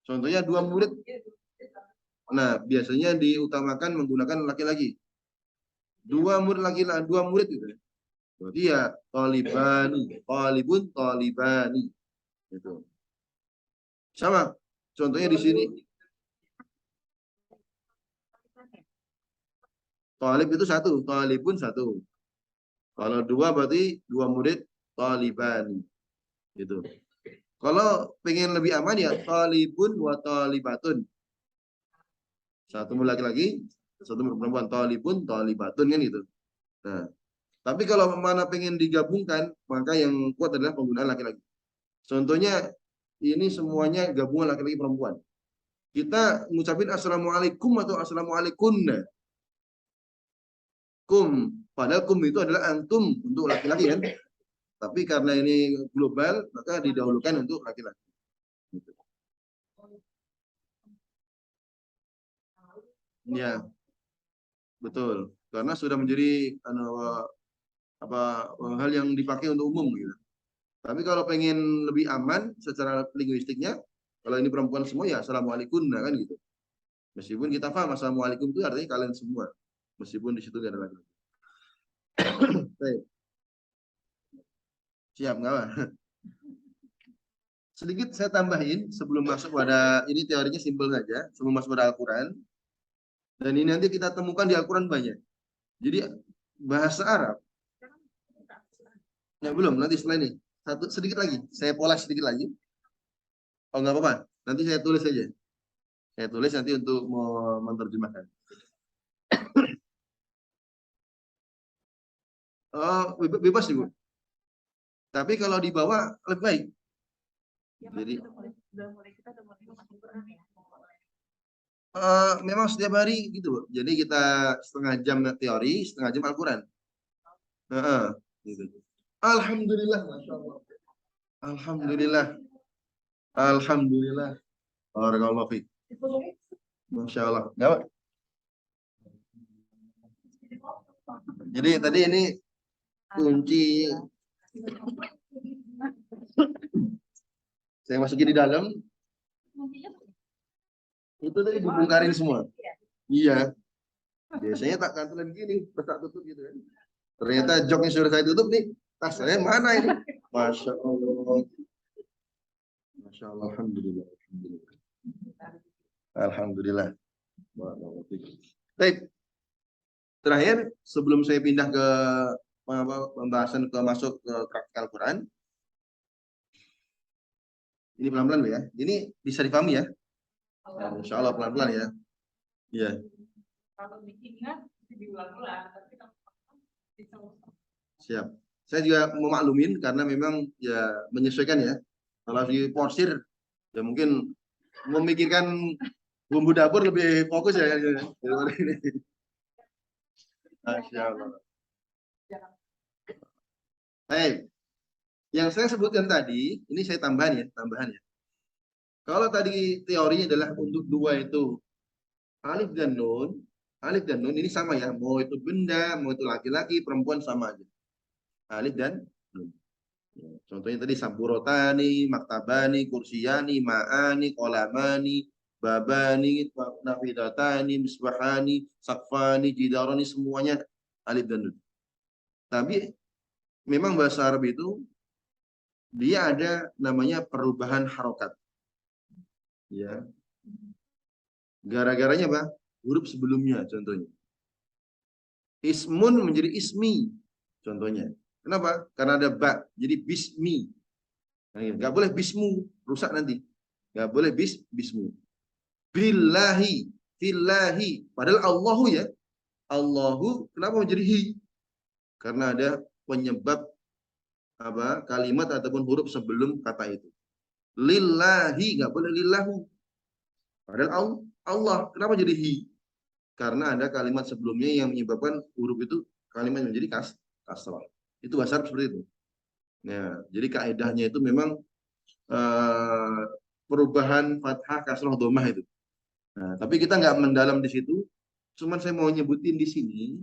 Contohnya 2 murid. Nah, biasanya diutamakan menggunakan laki-laki. 2 murid laki-laki, 2 murid gitu. Berarti ya talibani, talibun, talibani. Gitu. Sama. Contohnya di sini. Talib itu 1, talibun 1. Kalau 2 berarti 2 murid talibani. Gitu. Kalau pengen lebih aman ya talibun wa talibatun. 1 murid laki-laki, 1 murid perempuan, talibun, talibatun kan gitu. Nah, tapi kalau mana pengen digabungkan, maka yang kuat adalah penggunaan laki-laki. Contohnya ini semuanya gabungan laki-laki perempuan. Kita ngucapin assalamualaikum atau assalamualaikunna. Kum, padahal kum itu adalah antum untuk laki-laki kan. Tapi karena ini global, maka didahulukan untuk laki-laki. Ya, betul. Karena sudah menjadi hal yang dipakai untuk umum gitu. Tapi kalau pengen lebih aman secara linguistiknya, kalau ini perempuan semua ya assalamualaikum kan gitu. Meskipun kita paham assalamualaikum itu artinya kalian semua, meskipun di situ gak ada lagi. Baik. Siap nggak? Sedikit saya tambahin sebelum masuk pada ini, teorinya simpel saja, sebelum masuk pada Al-Quran. Dan ini nanti kita temukan di Al-Quran banyak. Jadi bahasa Arab. Ya belum, nanti setelah ini. Sedikit lagi, saya pola sedikit lagi. Oh nggak apa-apa, nanti saya tulis saja. Saya tulis nanti untuk menerjemahkan. Bebas ibu. Tapi kalau di bawah lebih baik. Jadi memang setiap hari gitu. Jadi kita setengah jam teori, setengah jam Al-Quran. Gitu. Alhamdulillah, Masya Allah. Alhamdulillah. Alhamdulillah. Barakallahu fiik. Masya Allah. Gak? Jadi tadi ini kunci. Saya masukin di dalam. Itu tadi dibongkarin semua. Iya. Biasanya tak kantolan gini, tak tutup gitu kan. Ternyata joknya sudah saya tutup nih. Tas saya mana ini? Masya Allah. Masya Allah. Alhamdulillah. Alhamdulillah. Baik. Terakhir, sebelum saya pindah ke pembahasan masuk ke praktikal Quran. Ini pelan-pelan ya. Ini bisa dipahami ya. Insya Allah pelan-pelan ya. Iya. Kalau bikinnya diulang-ulang. Siap. Saya juga memaklumin karena memang ya menyesuaikan ya. Kalau diporsir ya mungkin memikirkan bumbu dapur lebih fokus ya. Masya Allah. Baik. Yang saya sebutkan tadi, ini saya tambahan ya. Kalau tadi teorinya adalah untuk 2 itu alif dan nun ini sama ya. Mau itu benda, mau itu laki-laki, perempuan sama aja. Alif dan nun. Contohnya tadi saburotani, maktabani, kursiyani, ma'ani, kolamani, babani, nafidatani, misbahani, sakfani, jidarani, semuanya alif dan nun. Tapi memang bahasa Arab itu dia ada namanya perubahan harokat. Ya. Gara-garanya apa? Huruf sebelumnya contohnya. Ismun menjadi ismi contohnya. Kenapa? Karena ada ba, jadi bismi. Nggak boleh bismu, rusak nanti. Nggak boleh bismu. Billahi, fillahi. Padahal Allahu ya. Allahu kenapa menjadi hi? Karena ada penyebab apa kalimat ataupun huruf sebelum kata itu. Lillahi nggak boleh lillahu. Padahal Allah kenapa jadi hi? Karena ada kalimat sebelumnya yang menyebabkan huruf itu kalimat menjadi kasrah. Itu bahasa Arab seperti itu. Nah, jadi kaidahnya itu memang perubahan fathah, kasrah, dhammah itu. Nah, tapi kita nggak mendalam di situ. Cuman saya mau nyebutin di sini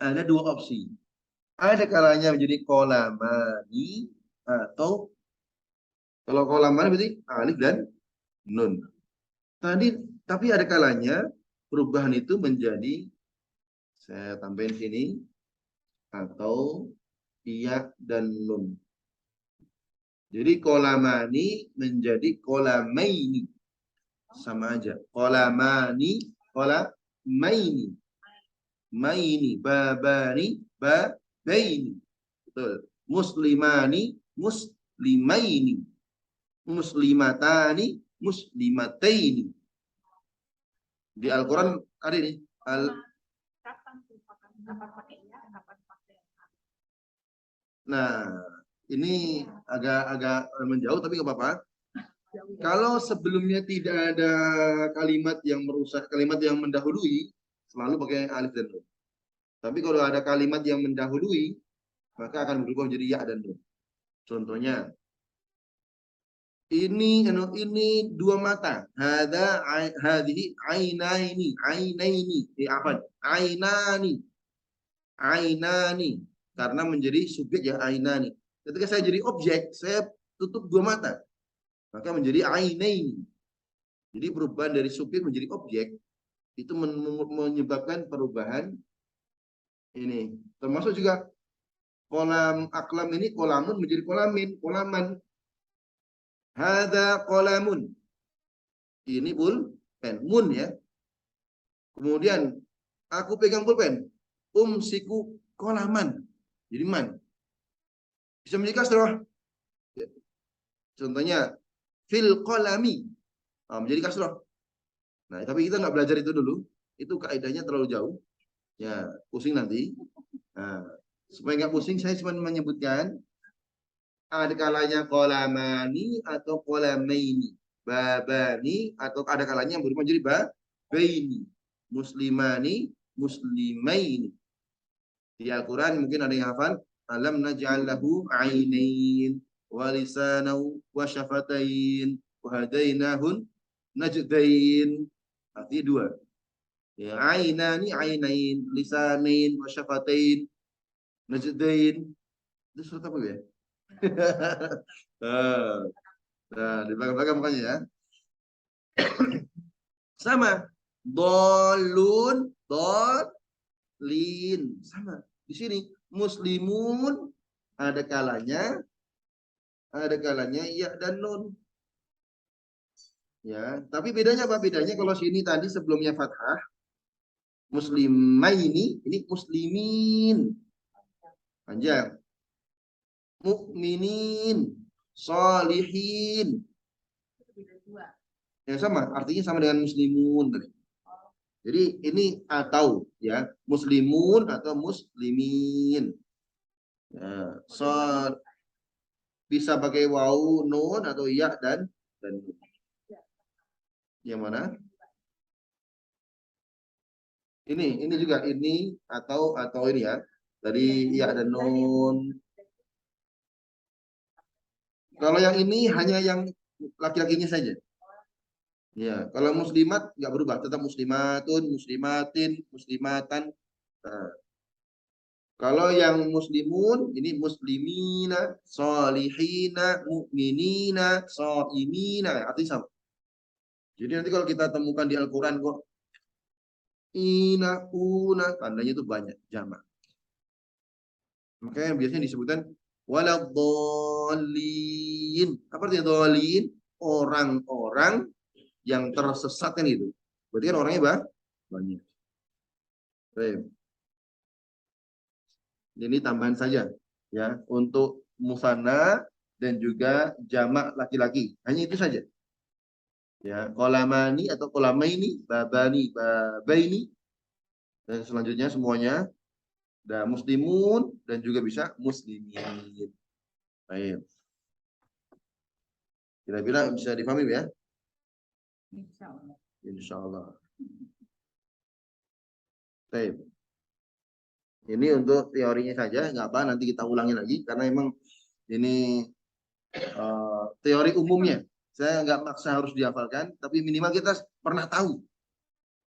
ada dua opsi. Ada kalanya menjadi kolamani atau kalau kolamani berarti alif dan nun. Tapi ada kalanya perubahan itu menjadi saya tambahin sini atau iya dan nun. Jadi kolamani menjadi kolamaini. Sama aja. Kolamani, kolamaini. Maini, babani, babaini. Betul. Muslimani, muslimaini. Muslimatani, muslimataini. Di Al-Quran ada ini. Nah, ini agak menjauh tapi nggak apa-apa. Kalau sebelumnya tidak ada kalimat yang merusak, kalimat yang mendahului, selalu pakai alif dan nun. Tapi kalau ada kalimat yang mendahului, maka akan berubah menjadi ya dan nun. Contohnya, ini dua mata. Hadhihi ainaini, ainani. Karena menjadi subjek ya ainani. Ketika saya jadi objek, saya tutup dua mata. Maka menjadi ainaini. Jadi perubahan dari subjek menjadi objek itu menyebabkan perubahan ini. Termasuk juga kolam aklam ini kolamun menjadi kolamin, kolaman. Hada kolamun. Ini pulpen, mun ya. Kemudian aku pegang pulpen, siku kolaman. Jadi man. Bisa menjadi kasrah. Contohnya fil kolami. Menjadi kasrah. Nah, tapi kita nggak belajar itu dulu. Itu kaidahnya terlalu jauh. Ya, pusing nanti. Nah, supaya nggak pusing, saya cuma menyebutkan ada kalanya kolamani atau kolamaini, babani atau ada kalanya yang berubah menjadi baini, muslimani, muslimaini. Di Al-Quran mungkin ada yang hafal, alam naj'al lahu ainain wa lisanan wa syafatain wa hadainahun najdain. Artinya dua. Ya, ainani ainain, lisanain wa syafatain najdain. Itu surat apa ya? Nah, di belakang-belakang makanya ya. Sama. Dolun, dolin. Sama. Di sini muslimun ada kalanya ya dan nun. Ya, tapi bedanya apa? Bedanya kalau sini tadi sebelumnya fathah, muslimaini, ini muslimin. Panjang. Mukminin, solihin. Ya sama, artinya sama dengan muslimun tadi. Jadi ini atau ya, muslimun atau muslimin. Ya, bisa pakai waw, nun atau ya dan nun. Yang mana? Ini juga ini atau ini ya. Dari ya dan nun. Kalau yang ini hanya yang laki-lakinya saja. Ya, kalau muslimat nggak berubah, tetap muslimatun, muslimatin, muslimatan. Nah, kalau yang muslimun ini muslimina, solihina, mu'minina, soimina, artinya sama. Jadi nanti kalau kita temukan di Al-Quran kok ina, una, tandanya itu banyak jamak. Makanya biasanya disebutkan waladhdallin. Apa artinya dhalin? Orang-orang yang tersesat kan itu. Berarti kan orangnya banyak. Baik. Ini tambahan saja ya untuk musanna dan juga jamak laki-laki. Hanya itu saja. Ya, kolamani atau kolamaini, babani, babaini, dan selanjutnya semuanya ada muslimun dan juga bisa muslimin. Baik. Kira-kira bisa dipahami ya? Insyaallah. Insyaallah. Baik. Ini untuk teorinya saja, nggak apa nanti kita ulangi lagi karena emang ini teori umumnya. Saya nggak maksa harus dihafalkan, tapi minimal kita pernah tahu.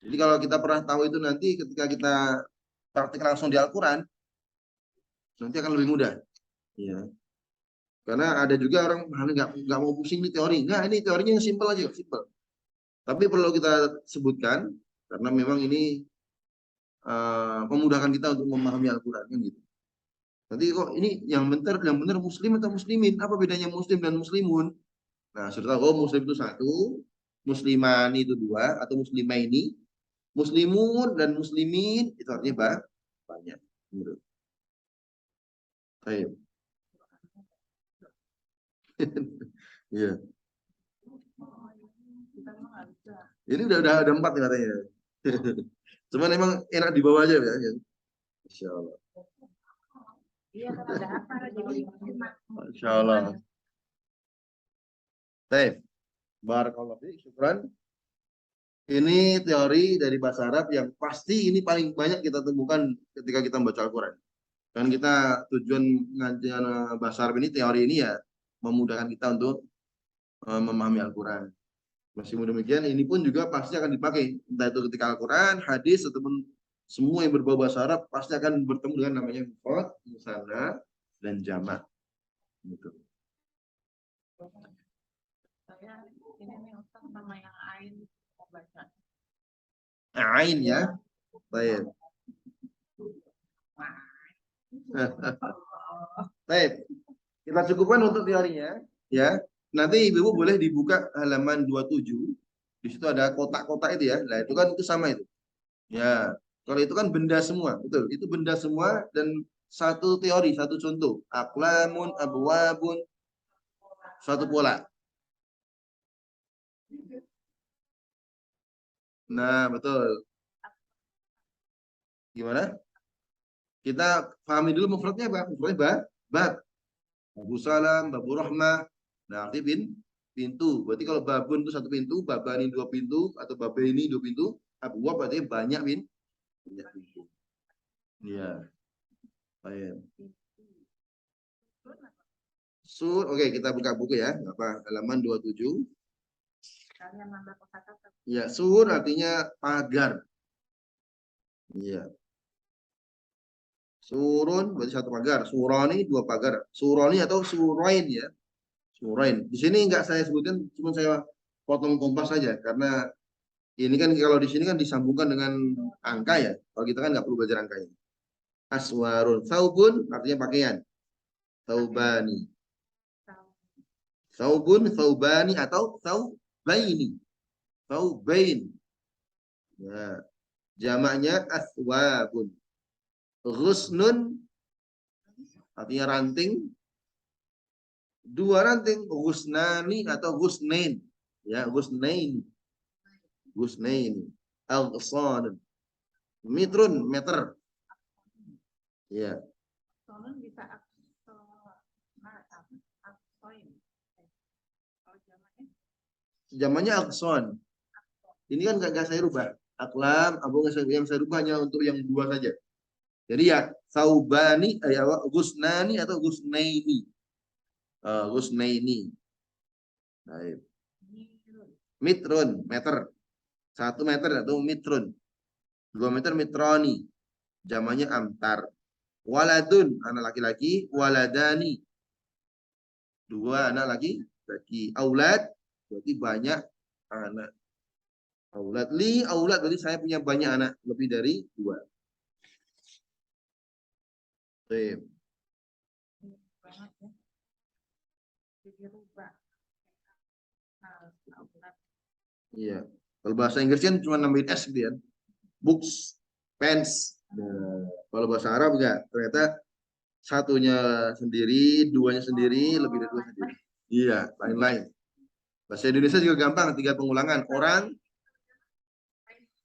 Jadi kalau kita pernah tahu itu nanti ketika kita praktik langsung di Al-Quran, nanti akan lebih mudah. Ya. Karena ada juga orang nggak mau pusing di teori. Nggak, ini teorinya yang simpel aja, simpel. Tapi perlu kita sebutkan karena memang ini memudahkan kita untuk memahami Al-Quran kan gitu. Nanti kok ini yang benar muslim atau muslimin? Apa bedanya muslim dan muslimun? Nah, sudah tahu muslim itu satu, muslimani itu dua, atau muslimah ini, muslimun dan muslimin itu artinya banyak. Gitu. Baik. Iya. Ini udah ada 4 katanya. Cuman emang enak dibawa aja ya. Insya Allah. Iya, ada apa jadi Insya Allah. Baik. Barakallahu fiik, syukran. Ini teori dari bahasa Arab yang pasti ini paling banyak kita temukan ketika kita membaca Al-Quran. Dan kita tujuan ngajian bahasa Arab ini, teori ini ya memudahkan kita untuk memahami Al-Quran. Meskipun demikian, ini pun juga pasti akan dipakai. Entah itu ketika Al-Quran, hadis, ataupun semua yang berbau bahasa Arab pasti akan bertemu dengan namanya mufrad, musanna, dan jamak. Gitu. Saya ini nih Ustaz sama yang lain mau baca. Ain ya. Baik. Baik. Kita cukupkan untuk teorinya, ya. Nanti Ibu boleh dibuka halaman 27. Di situ ada kotak-kotak itu ya. Nah, itu kan itu sama itu. Ya. Kalau itu kan benda semua, betul. Itu benda semua dan satu teori, satu contoh. Aqlamun, abwabun, satu pola. Nah, betul. Gimana? Kita pahami dulu mufradnya apa? Mufradnya bab. Babu salam, babu rahmah. Nah, arti pintu. Berarti kalau babun itu satu pintu, babani dua pintu, atau babaini dua pintu, abwab berarti banyak pintu. Iya. Baik. Sur, oke, kita buka buku ya. Apa? Halaman 27. Kalian nambah kosakata. Ya, sur artinya pagar. Iya. Surun berarti satu pagar. Surani dua pagar. Surani atau surain ya. Surain. Di sini enggak saya sebutkan, cuma saya potong kompas saja karena ini kan kalau di sini kan disambungkan dengan angka ya. Kalau kita kan nggak perlu belajar angkanya. Aswarun. Saubun artinya pakaian. Saubani. Saubun, saubani atau saubaini. Saubain. Ya. Jamaknya aswabun. Ghusnun artinya ranting. Dua ranting. Ghusnani atau ghusnain. Ya, ghusnain. Ghusnain. Al-Ghasan. Mitrun, meter. Ya. Soalnya bisa aksoin. Kalau jamaknya Zamannya Aqson. Ini kan nggak saya rubah. Aklam, abu yang saya rubah hanya untuk yang dua saja. Jadi ya, saubani, ghusnani atau ghusnaini. Ghusnaini. Baik. Mitrun, meter. 1 meter atau mitrun. 2 meter mitroni. Jamannya amtar. Waladun, anak laki-laki. Waladani. 2 anak laki-laki. Aulad, berarti banyak anak. Aulad. Li aulad, berarti saya punya banyak anak. Lebih dari 2. Baik. Banget ya. Jadi rubah. Nah, aulat. Iya. Kalau bahasa Inggris kan cuma nambahin S gitu ya. Books, pens. Nah, kalau bahasa Arab enggak. Ternyata satunya sendiri, duanya sendiri, lebih dari 2 sendiri. Iya, lain-lain. Bahasa Indonesia juga gampang, 3 pengulangan. Orang,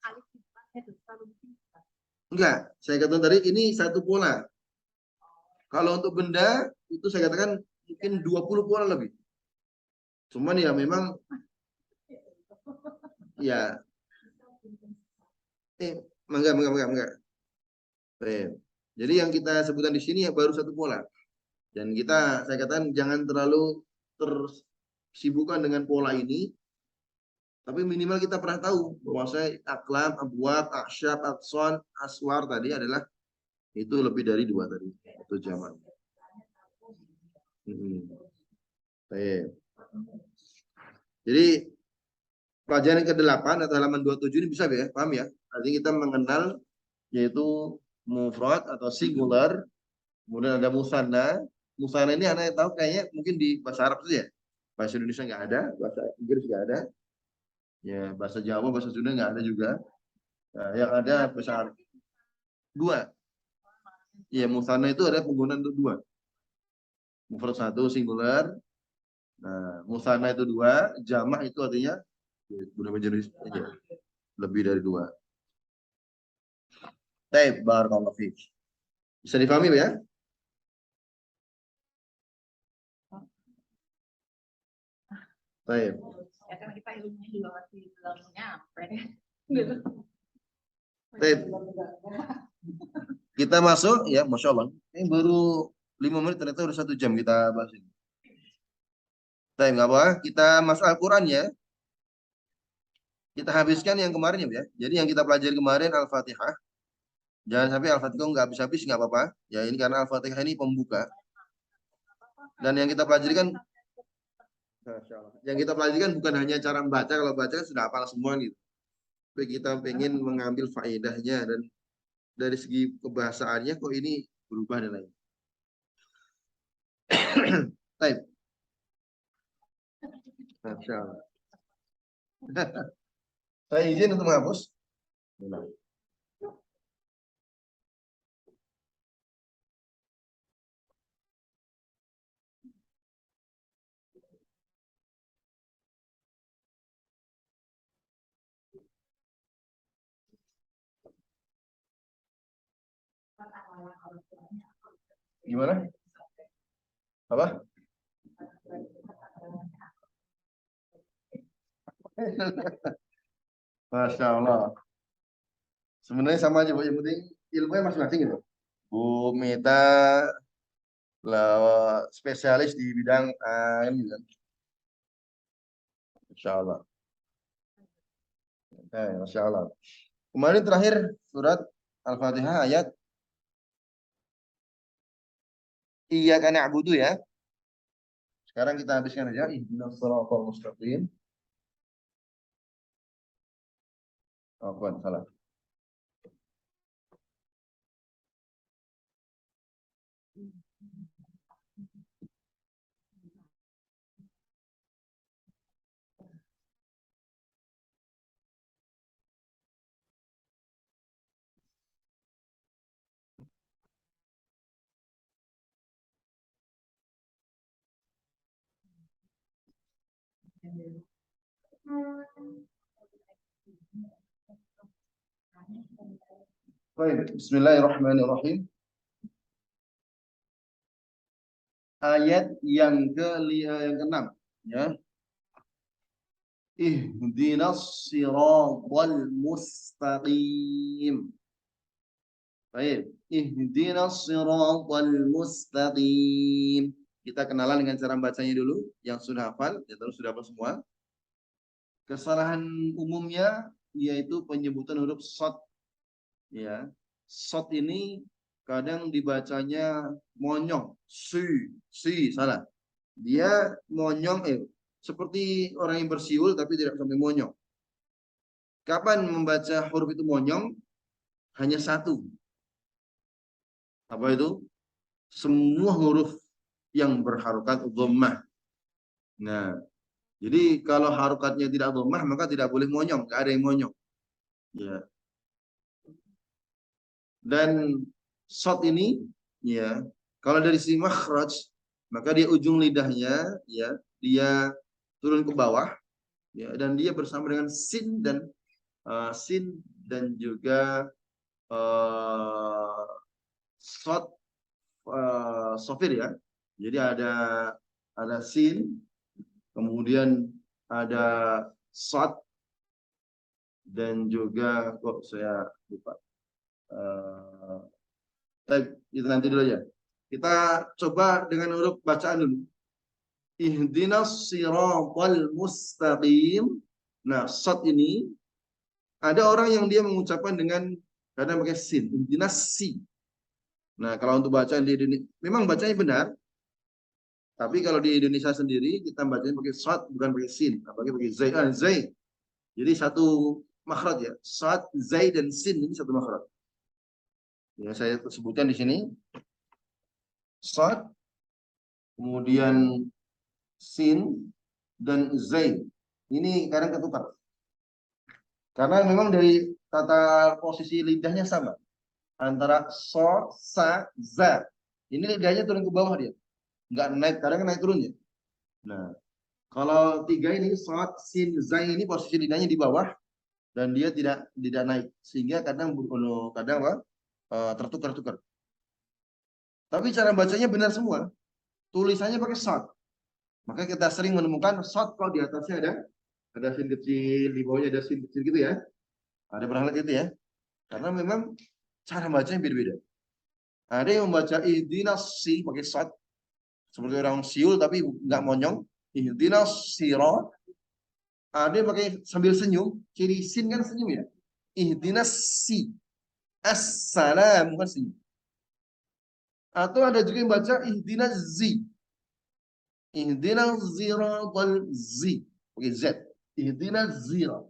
Alif depannya tuh selalu disingkat. enggak. Saya katakan tadi ini satu pola. Kalau untuk benda, itu saya katakan mungkin 20 pola lebih. Cuman ya memang, ya, enggak. Jadi yang kita sebutkan di sini ya baru satu pola. Dan saya katakan jangan terlalu tersibukkan dengan pola ini. Tapi minimal kita pernah tahu bahwa saya aklam, abwab, aksyab, akson, aswar tadi adalah itu lebih dari 2 tadi. Itu jamak. Baik. Jadi pelajaran ke-8 atau halaman 27 ini bisa ya, paham ya? Artinya kita mengenal yaitu mufrad atau singular, kemudian ada musanna. Musanna ini anak tahu kayaknya mungkin di bahasa Arab saja. Bahasa Indonesia nggak ada, bahasa Inggris nggak ada. Ya, bahasa Jawa, bahasa Sunda nggak ada juga. Nah, yang ada bahasa Arab. 2. Ya, musanna itu ada penggunaan untuk 2. Mufrad 1 singular. Nah, musanna itu 2, jamak itu artinya beberapa jenis aja. Lebih dari 2. Baik, barakallahu fiik. Bisa difahami ya? Baik. Ya kan kita ilmunya juga masih belum nyampe. Baik. Kita masuk ya, Masya Allah. Ini baru 5 menit ternyata udah 1 jam kita bahas ini. Baik, nggak apa. Kita masuk Al-Quran ya. Kita habiskan yang kemarin ya. Jadi yang kita pelajari kemarin Al-Fatihah. Jangan sampai Al-Fatihah nggak habis-habis, nggak apa-apa. Ya ini karena Al-Fatihah ini pembuka. Dan yang kita pelajari kan, bukan hanya cara membaca. Kalau baca kan sudah hafal semua gitu. Tapi kita pengen mengambil faedahnya dan dari segi kebahasaannya kok ini berubah dan lain. Baik. Masya Allah. Saya izin untuk menghapus. Gimana? Apa? Masya Allah. Sebenarnya sama aja, Bu. Yang penting ilmunya masing-masing gitu. Bu Meta lah spesialis di bidang ini kan. Masya Allah. Masya Allah. Kemarin terakhir surat Al-Fatihah ayat Iyyaka na'budu ya. Sekarang kita habiskan aja. Ihdinas siratal mustaqim. Oh, bukan, salah. Baik, bismillahirrahmanirrahim. Ayat yang ke-6 ya. Ihdinas siratal mustaqim. Baik, ihdinas siratal mustaqim. Kita kenalan dengan cara bacanya dulu. Yang sudah hafal, ya terus sudah hafal semua. Kesalahan umumnya yaitu penyebutan huruf shad. Ya, shad ini kadang dibacanya monyong, si salah. Dia monyong, seperti orang yang bersiul tapi tidak sampai monyong. Kapan membaca huruf itu monyong? Hanya satu. Apa itu? Semua huruf yang berharokat dhammah. Nah, jadi kalau harokatnya tidak dhammah maka tidak boleh monyong, nggak ada yang monyong. Ya. Dan shot ini, ya, kalau dari sisi makhraj, maka dia ujung lidahnya, ya, dia turun ke bawah, ya, dan dia bersama dengan sin dan juga shot sofir, ya. Jadi ada sin, kemudian ada shot dan juga kok saya lupa. Itu nanti dulu ya. Kita coba dengan huruf bacaan dulu. Ihdinas siratal mustaqim. Nah, shot ini ada orang yang dia mengucapkan dengan kadang pakai sin, ihdinas si. Nah, kalau untuk bacaan di Indonesia memang bacanya benar. Tapi kalau di Indonesia sendiri kita bacanya pakai shot bukan pakai sin, apalagi pakai zai. Zai. Jadi satu makhraj ya. Shot, zai dan sin ini satu makhraj. Ya, saya sebutkan di sini. Shot, kemudian sin dan zai. Ini kadang ketukar. Karena memang dari tata posisi lidahnya sama. Antara so, sa, za. Ini lidahnya turun ke bawah dia. Enggak naik, kadang naik turun ya. Nah, kalau tiga ini shot, sin, zai ini posisi lidahnya di bawah dan dia tidak naik. Sehingga kadang tertukar-tukar. Tapi cara bacanya benar semua. Tulisannya pakai shot. Maka kita sering menemukan shot kalau di atasnya ada sin kecil, di bawahnya ada sin kecil gitu ya. Ada pernah lihat itu ya. Karena memang cara bacanya beda-beda. Ada yang membaca ihdinas si pakai shot seperti orang siul tapi nggak monyong. Ihdinas sirat. Ada yang pakai sambil senyum, ciri sin kan senyum ya. Ihdinas si. Assalam bukan senyum. Atau ada juga yang baca ihdinas zi. Ihdinas ziratal zi. Pakai Z. Ihdinas zirat.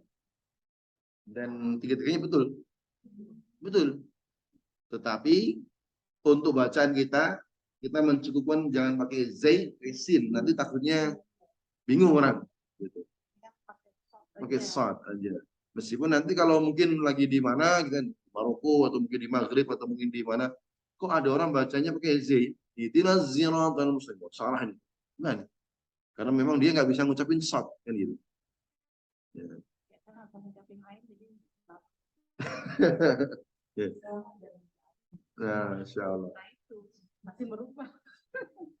Dan tiga-tiganya betul. Betul. Tetapi untuk bacaan kita mencukupkan jangan pakai zai, pakai sin. Nanti takutnya bingung orang. Gitu. Pakai shot aja. Meskipun nanti kalau mungkin lagi di mana, kita di Maroko atau mungkin di Maghrib atau mungkin di mana, kok ada orang bacanya pakai zai. Ihdinas ziratal mustaqim. Salah ini. Nah, karena memang dia nggak bisa ngucapin shot kan gitu. Ya. Nah, insya Allah. Masih berubah.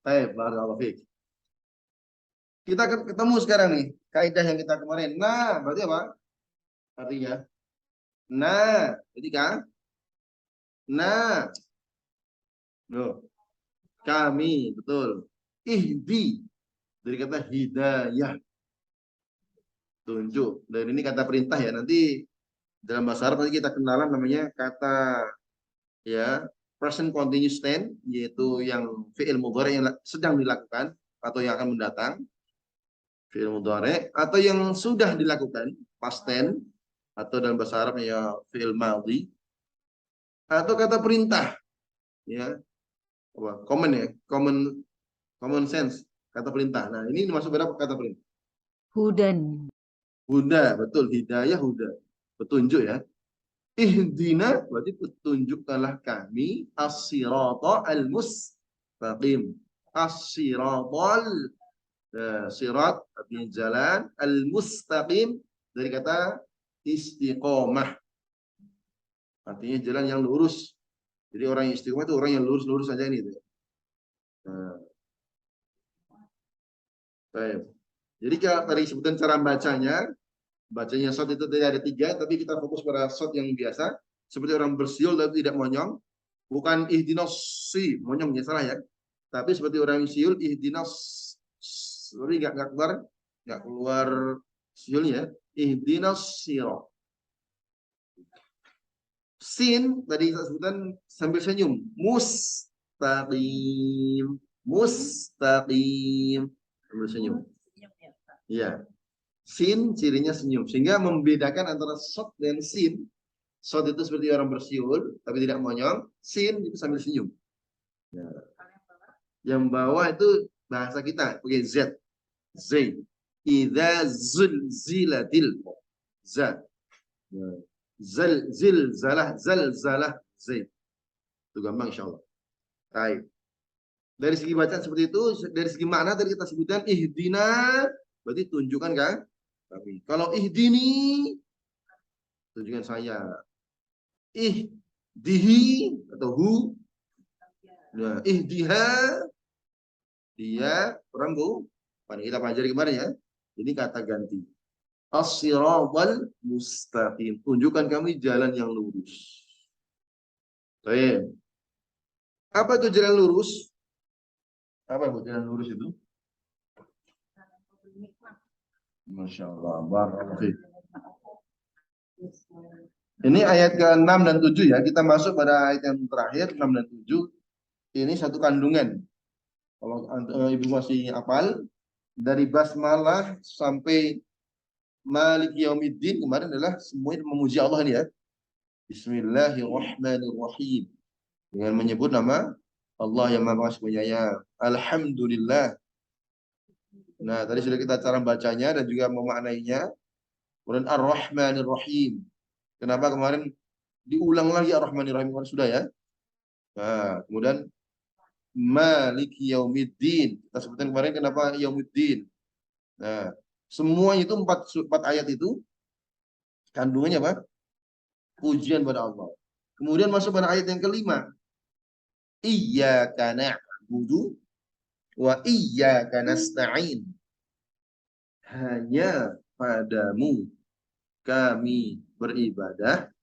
Baik, barakallahu fiik. Kita ketemu sekarang nih kaidah yang kita kemarin. Nah, berarti apa? Artinya, nah, ketika, nah, loh, kami, betul. Ihdi dari kata hidayah, tunjuk. Dan ini kata perintah ya. Nanti dalam bahasa Arab nanti kita kenalan namanya kata ya present continuous tense, yaitu yang fi'il mudhari yang sedang dilakukan atau yang akan mendatang, fi'il mudhari, atau yang sudah dilakukan past tense, atau dalam bahasa Arabnya ya fi'il madhi, atau kata perintah ya common sense, kata perintah. Nah, ini masuk berapa kata perintah? Hudan. Huda, betul, hidayah, huda, petunjuk ya. Ihdina berarti petunjukkanlah kami as-sirata al-mustaqim. As-siratal sirat artinya jalan, al-mustaqim dari kata istiqomah. Artinya jalan yang lurus. Jadi orang yang istiqomah itu orang yang lurus-lurus saja ini. Nah. Baik. Jadi kalau tadi sebutan cara bacanya shot itu tidak ada tiga, tapi kita fokus pada shot yang biasa, seperti orang bersiul tapi tidak monyong, bukan ihdinas si, monyongnya salah ya, tapi seperti orang siul ihdinas, sorry nggak keluar siulnya, ihdinas sirat. Sin tadi kita sebutkan sambil senyum, mustaqim sambil senyum. Iya. Sin cirinya senyum. Sehingga membedakan antara sod dan sin. Sod itu seperti orang bersiul, tapi tidak monyong. Sin itu sambil senyum. Ya. Yang bawah itu bahasa kita, pakai Z. Z. Idza zulzilatil. Z. Ya. Zalzalah. Z. Itu gampang insya Allah. Baik. Dari segi bacaan seperti itu, dari segi makna tadi kita sebutkan ihdina, berarti tunjukkan kan kami. Kalau ihdini, tunjukkan saya. Ihdihi atau hu, nah, ihdiha, dia perangku. Pada kita pelajari kemarin ya. Ini kata ganti. As-siratal mustaqim. Tunjukkan kami jalan yang lurus. Baik. Apa itu jalan lurus? Apa itu jalan lurus itu? Masya Allah. Barakallahu. Ini ayat ke-6 dan 7 ya. Kita masuk pada ayat yang terakhir 6 dan 7. Ini satu kandungan. Kalau Ibu masih hafal, dari basmalah sampai Maliki Yaumiddin kemarin adalah semuanya memuji Allah ini ya. Bismillahirrahmanirrahim. Dengan menyebut nama Allah yang Maha Penyayang. Alhamdulillah. Nah, tadi sudah kita cara bacanya dan juga memaknainya. Kemudian Ar-Rahmanir-Rahim. Kenapa kemarin diulang lagi Ar-Rahmanir-Rahim? Kemarin sudah ya. Nah, kemudian Maliki Yaumiddin. Kita sebutkan kemarin kenapa Yaumiddin. Nah, semuanya itu empat ayat itu kandungannya apa? Pujian pada Allah. Kemudian masuk pada ayat yang kelima. Iyyaka na'budu wa iyyaka nasta'in. Hanya padamu kami beribadah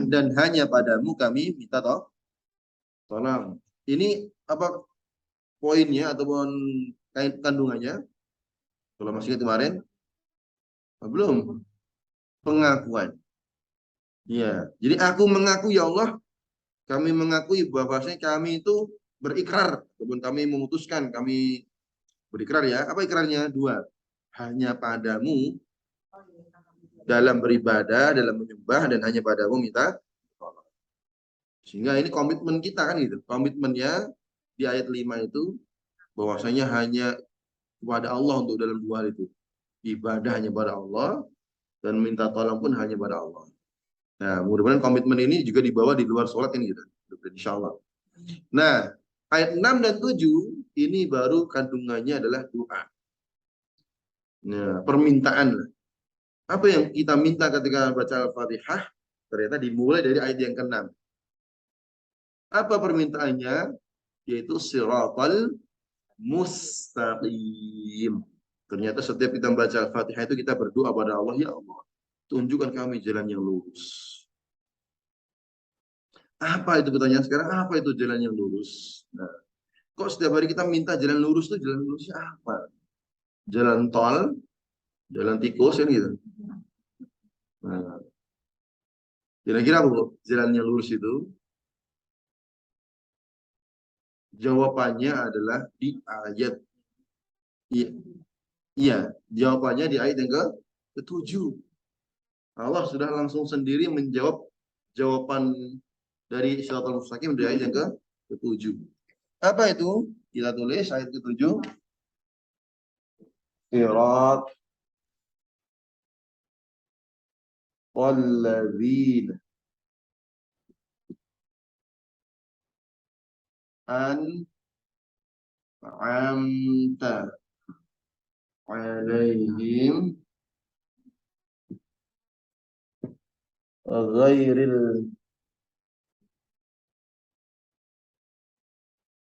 dan hanya padamu kami minta tolong. Ini apa poinnya ataupun kandungannya? Kalau masih ingat kemarin? Belum. Pengakuan. Ya, jadi aku mengaku ya Allah, kami mengakui bahwasanya kami itu berikrar, ataupun kami memutuskan, kami berikrar ya. Apa ikrarnya? Dua. Hanya padamu dalam beribadah, dalam menyembah, dan hanya padamu minta tolong. Sehingga ini komitmen kita kan gitu. Komitmennya di ayat 5 itu bahwasanya hanya kepada Allah untuk dalam dua hal itu. Ibadah hanya pada Allah dan minta tolong pun hanya pada Allah. Nah, mudah-mudahan komitmen ini juga dibawa di luar sholat ini gitu. Insya Allah. Nah, ayat 6 dan 7 ini baru kandungannya adalah doa. Nah, permintaan. Apa yang kita minta ketika baca Al-Fatihah? Ternyata dimulai dari ayat yang ke-6. Apa permintaannya? Yaitu siratal mustaqim. Ternyata setiap kita membaca Al-Fatihah itu kita berdoa pada Allah, ya Allah, tunjukkan kami jalan yang lurus. Apa itu pertanyaan sekarang? Apa itu jalan yang lurus? Nah, kok setiap hari kita minta jalan lurus itu jalan lurusnya apa? Jalan tol, jalan tikus kan gitu. Nah, kira-kira apa jalan yang lurus itu? Jawabannya adalah di ayat. Iya, iya, jawabannya di ayat yang ke-7. Allah sudah langsung sendiri menjawab jawaban dari Siratal Mustaqim di ayat yang ke-7. Apa itu? Kita tulis ayat ke-7. Sirat walladzina an'amta alaihim ghairil,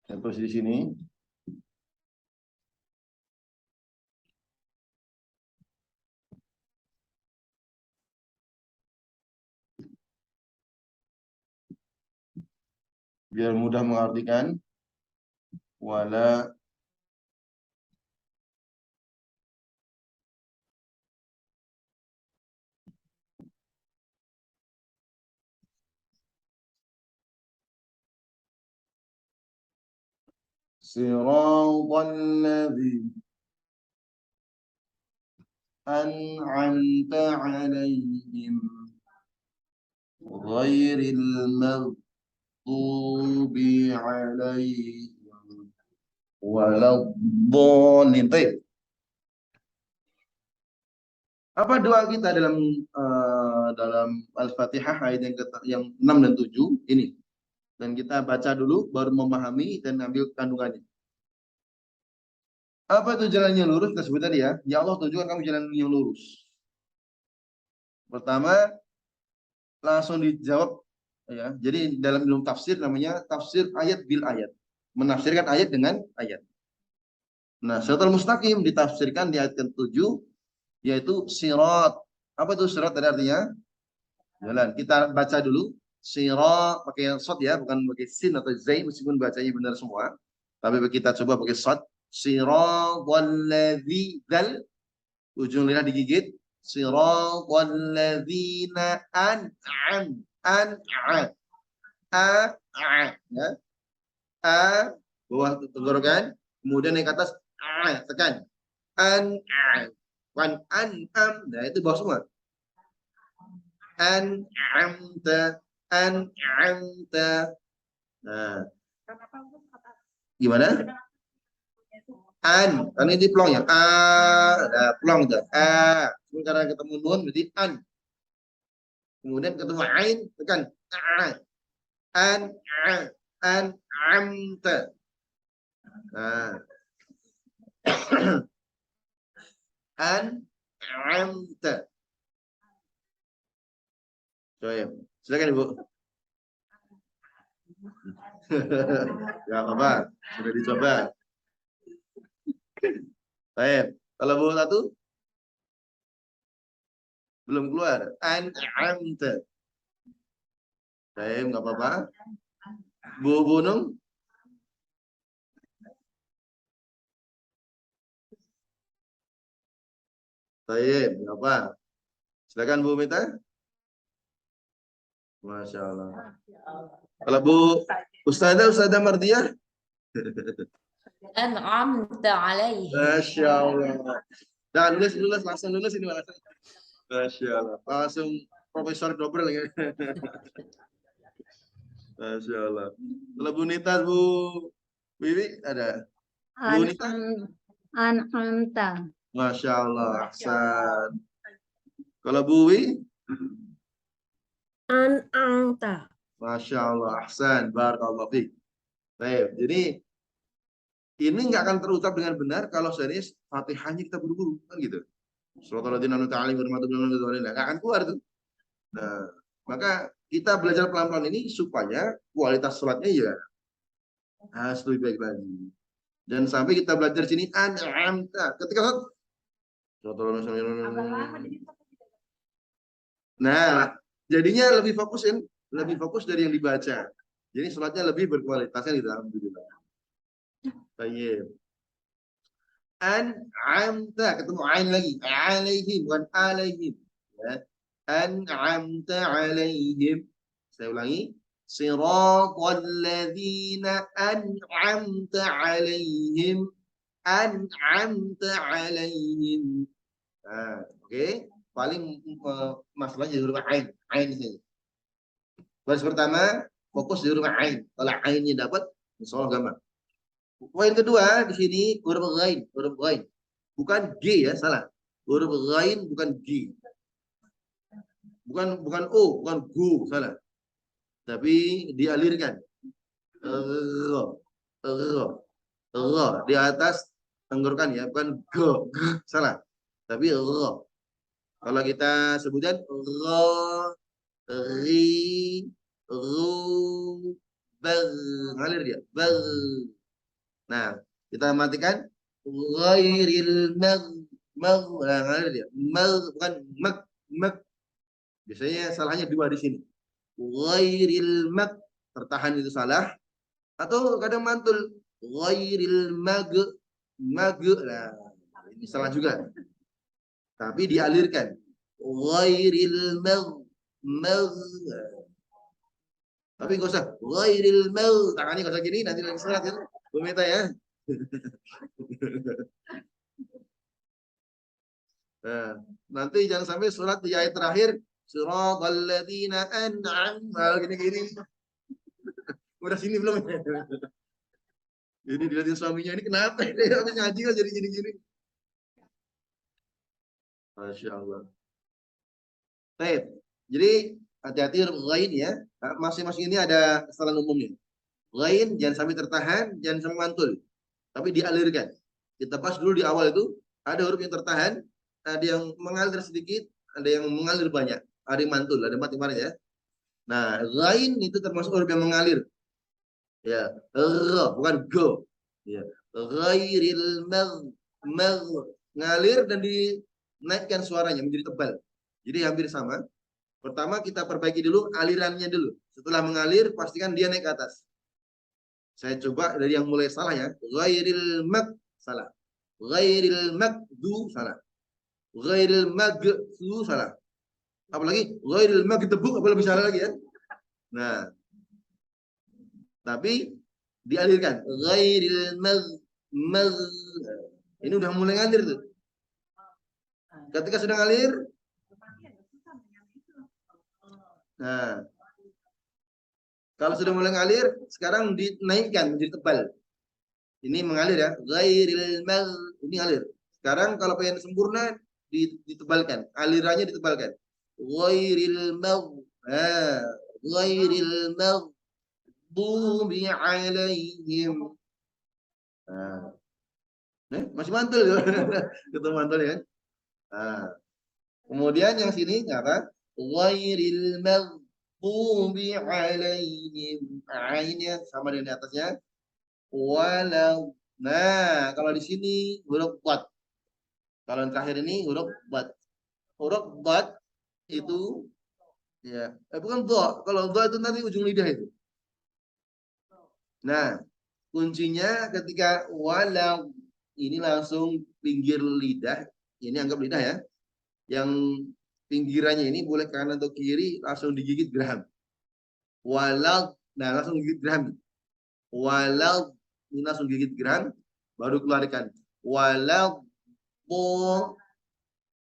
terus di sini biar mudah mengartikan wala siratal ladzina an'amta 'alaihim ghairil maghdubi 'alaihim waladdallin. Baik. Apa doa kita dalam Al-Fatihah ayat yang 6 dan 7 ini? Dan kita baca dulu baru memahami dan ambil kandungannya. Apa itu jalan yang lurus? Kita sebut tadi ya. Ya Allah, tunjukkan kami jalan yang lurus. Pertama, langsung dijawab ya. Jadi dalam ilmu tafsir namanya tafsir ayat bil ayat. Menafsirkan ayat dengan ayat. Nah, Shiratal Mustaqim ditafsirkan di ayat ke-7 yaitu sirat. Apa itu sirat tadi artinya? Jalan. Kita baca dulu. Sirat pakai shad ya, bukan pakai sin atau zain meskipun bacanya benar semua. Tapi kita coba pakai shad. Siratal ladzi dal ujung lidah digigit. Siratal ladzina an'am ya. Bawah tenggorokan, kemudian yang ke atas tekan. An'am, nah itu bawah semua. An'amta. Nah, gimana? Karena ini plong ya. Nah, plong tuh. Karena ketemu nun berarti an. Kemudian ketemu ain tekan. An'amta. Nah. An'amta. Coba, silakan Ibu. Gak apa-apa, sudah dicoba. Baik, kalau Bu satu belum keluar. An'amta. Baik, nggak apa-apa. Bu Bunung. Baik, nggak apa. Silakan Bu Mita. Masya Allah. Kalau Bu Ustazah Mardiah. An'amta 'alaihim. Masya Allah. Nah, langsung lulus ini Mas. Masya Allah. Langsung profesor double lagi. Masya Allah. Kalau Bu Nita, Bu Wiwi ada? Bu Nita? An'amta. Masya Allah. Ahsan. Kalau Bu Wi? An'amta. Masya Allah. Ahsan. Barakallahu fiik. Baik. Jadi ini nggak akan terucap dengan benar kalau serius Fatihahnya kita buru-buru kan gitu. Shiratal ladzina an'amta 'alaihim ghairil maghdubi 'alaihim waladdallin. Nggak akan keluar tuh. Nah, maka kita belajar pelan-pelan ini supaya kualitas sholatnya ya harus lebih baik lagi. Dan sampai kita belajar sini an'amta. Ketika nah, jadinya lebih fokus dari yang dibaca. Jadi sholatnya lebih berkualitas kan gitu. Alhamdulillah. Baik. An'amta ketemu ain lagi. Alaihim bukan alaihim. Ya. An'amta alaihim. Saya ulangi. Siratal ladzina an'amta alaihim. An'amta alaihim. Nah, oke. Paling masalahnya di huruf ain. Ain ini. Baris pertama fokus di huruf ain. Kalau ainnya dapat, insya Allah gampang. Poin kedua di sini huruf ghain, bukan G ya, salah. Huruf ghain bukan G. Bukan O, bukan Go, salah. Tapi dialirkan. Di atas tenggorokan ya, bukan G, salah. Tapi kalau kita sebutkan ri, ru, ngalir dia, Nah, kita matikan ghairil ngalir dia. Bukan mag. Biasanya salahnya dua di sini. Ghairil tertahan itu salah atau kadang mantul ghairil mag. Nah, ini salah juga. Tapi dialirkan. Ghairil Tapi nggak usah ghairil tangannya nggak usah gini, nanti lagi salat ya. Bu Mita ya. Nah, nanti jangan sampai surat di ayat terakhir siratal ladzina an'amta gini-gini. Udah sini belum? Jadi dilihatin suaminya ini kenapa ini habis ngaji kok jadi gini-gini. Masya Allah. Baik. Jadi hati-hati huruf ghain ya. Masing-masing ini ada kesalahan umumnya. Ghain jangan sampai tertahan, jangan sampai mantul. Tapi dialirkan. Kita pas dulu di awal itu ada huruf yang tertahan, ada yang mengalir sedikit, ada yang mengalir banyak. Ada yang mantul, ada empat kemarin ya. Nah, ghain itu termasuk huruf yang mengalir. Ya, bukan go. Ya, ghairil mag ngalir dan dinaikkan suaranya menjadi tebal. Jadi hampir sama. Pertama kita perbaiki dulu alirannya dulu. Setelah mengalir pastikan dia naik ke atas. Saya coba dari yang mulai salah ya. Ghairil mag salah. Ghairil magdu salah. Ghairil magdu salah. Apalagi ghairil magdebuk apa lebih salah lagi ya. Nah, tapi dialirkan. Ghairil mag. Ini udah mulai ngalir tuh. Ketika sudah ngalir, nah, kalau sudah mulai ngalir, sekarang dinaikkan menjadi tebal. Ini mengalir ya. Ghairil mag, ini ngalir. Sekarang kalau pengen sempurna ditebalkan, alirannya ditebalkan. Ghairil mag, ghairil maghdubi alaihim. Masih mantul ya. Ketemu mantul ya. Nah, kemudian yang sini apa? Ghairil maghdubi alaihim. Ainnya sama dengan di atasnya. Walau. Nah, kalau di sini huruf bat. Kalau yang terakhir ini huruf bat. Huruf bat itu ya, bukan dha. Kalau dha itu nanti ujung lidah itu. Nah, kuncinya ketika walau ini langsung pinggir lidah. Ini anggap lidah ya. Yang pinggirannya ini boleh kanan atau kiri langsung digigit geraham. Walau, nah langsung gigit geraham. Walau ini langsung gigit geraham, baru keluarkan. Walau bo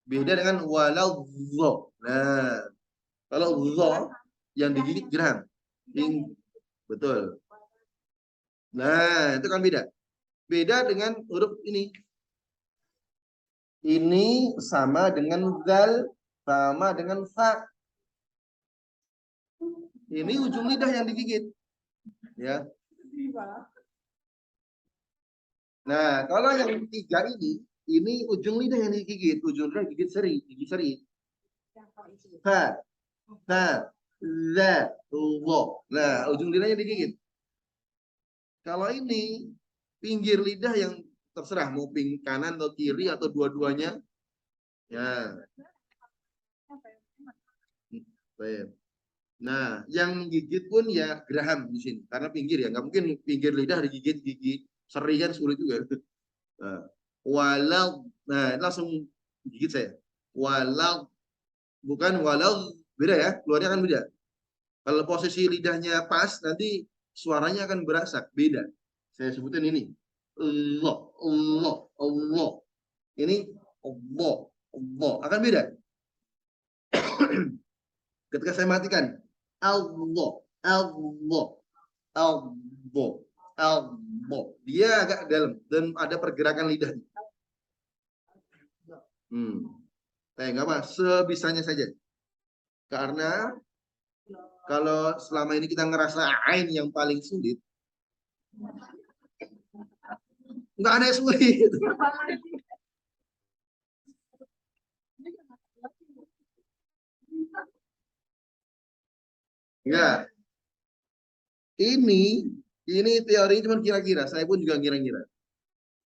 beda dengan walau dho. Nah, kalau dho yang digigit geraham. Betul. Nah, itu kan beda. Beda dengan huruf ini. Ini sama dengan zal, sama dengan fa. Ini ujung lidah yang digigit. Ya. Nah, kalau yang tiga ini ujung lidah yang digigit, ujung lidah gigit seri, gigi seri. Ha, za, wo. Nah, ujung lidahnya digigit. Kalau ini pinggir lidah yang terserah mau ping kanan atau kiri atau dua-duanya. Ya. Baik. Nah, yang gigit pun ya geraham di sini karena pinggir ya, nggak mungkin pinggir lidah digigit gigi seri kan sulit juga. Nah, walau, nah langsung gigit saya. Walau, bukan walau, beda ya, keluarnya kan beda. Kalau posisi lidahnya pas, nanti suaranya akan berasak, beda. Saya sebutin ini. Allah, Allah, Allah. Ini Allah, Allah. Akan beda. Ketika saya matikan, Allah, Allah, Allah, Allah. Dia agak dalam dan ada pergerakan lidahnya. Nggak apa, sebisanya saja. Karena kalau selama ini kita ngerasa ain yang paling sulit, nggak ada yang sulit. Enggak. Ini teori cuma kira-kira. Saya pun juga kira-kira.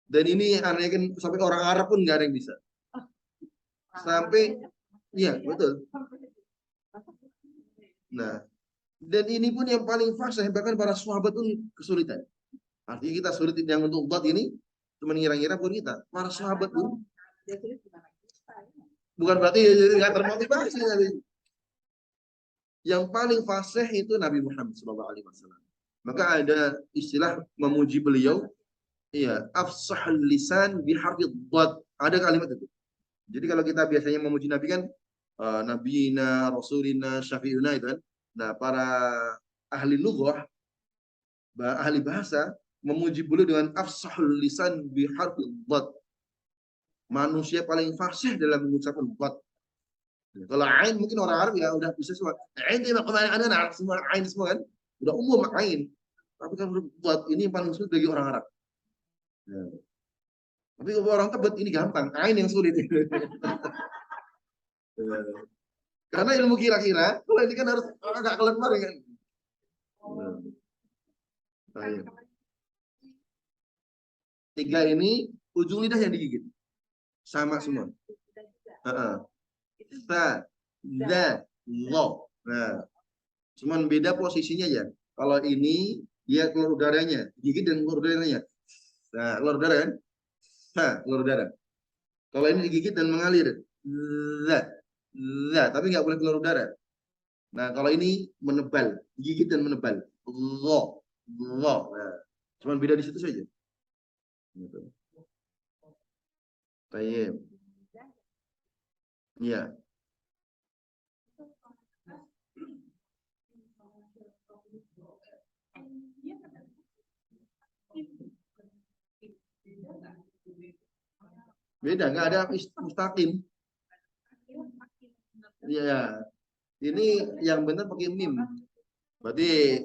Dan ini aneh kan sampai orang Arab pun nggak ada yang bisa. Sampai, iya betul. Nah, dan ini pun yang paling fasih, bahkan para sahabat pun kesulitan. Artinya kita sulit yang untuk buat ini, cuma ngira-ngira pun kita. Para sahabat pun. Bukan berarti nggak termotivasi. Yang paling fasih itu Nabi Muhammad SAW. Maka ada istilah memuji beliau, iya, afsahul lisan bihafidh dhad. Ada kalimat itu. Jadi kalau kita biasanya memuji Nabi kan Nabiyina, Rasulina, Syafi'una itu kan. Nah, para ahli lughah, ahli bahasa memuji beliau dengan afsahul lisan biharfil dhad. Manusia paling fasih dalam mengucapkan dhad. Kalau ain mungkin orang Arab ya udah bisa semua. Ain dia kemana ada semua ain semua kan. Udah umum ain. Tapi kan huruf dhad ini paling sulit bagi orang Arab. Ya. Tapi kalau orang Tebet ini gampang, ain yang sulit. Ya. Karena ilmu kira-kira, kalau ini kan harus agak kelembar kan. Baik. Tiga ini ujung lidah yang digigit. Sama semua. Sa, da, lo. Nah, cuman beda posisinya ya. Kalau ini dia keluar udaranya, gigit dan keluar udaranya. Nah, keluar udara kan? Sa, keluar udara. Kalau ini digigit dan mengalir. Za, tapi nggak boleh keluar udara. Nah, kalau ini menebal, gigit dan menebal. Lo. Nah, cuman beda di situ saja. Gitu. Baik. Iya. Beda, nggak ada mustaqim. Iya. Ini yang benar pakai mim. Berarti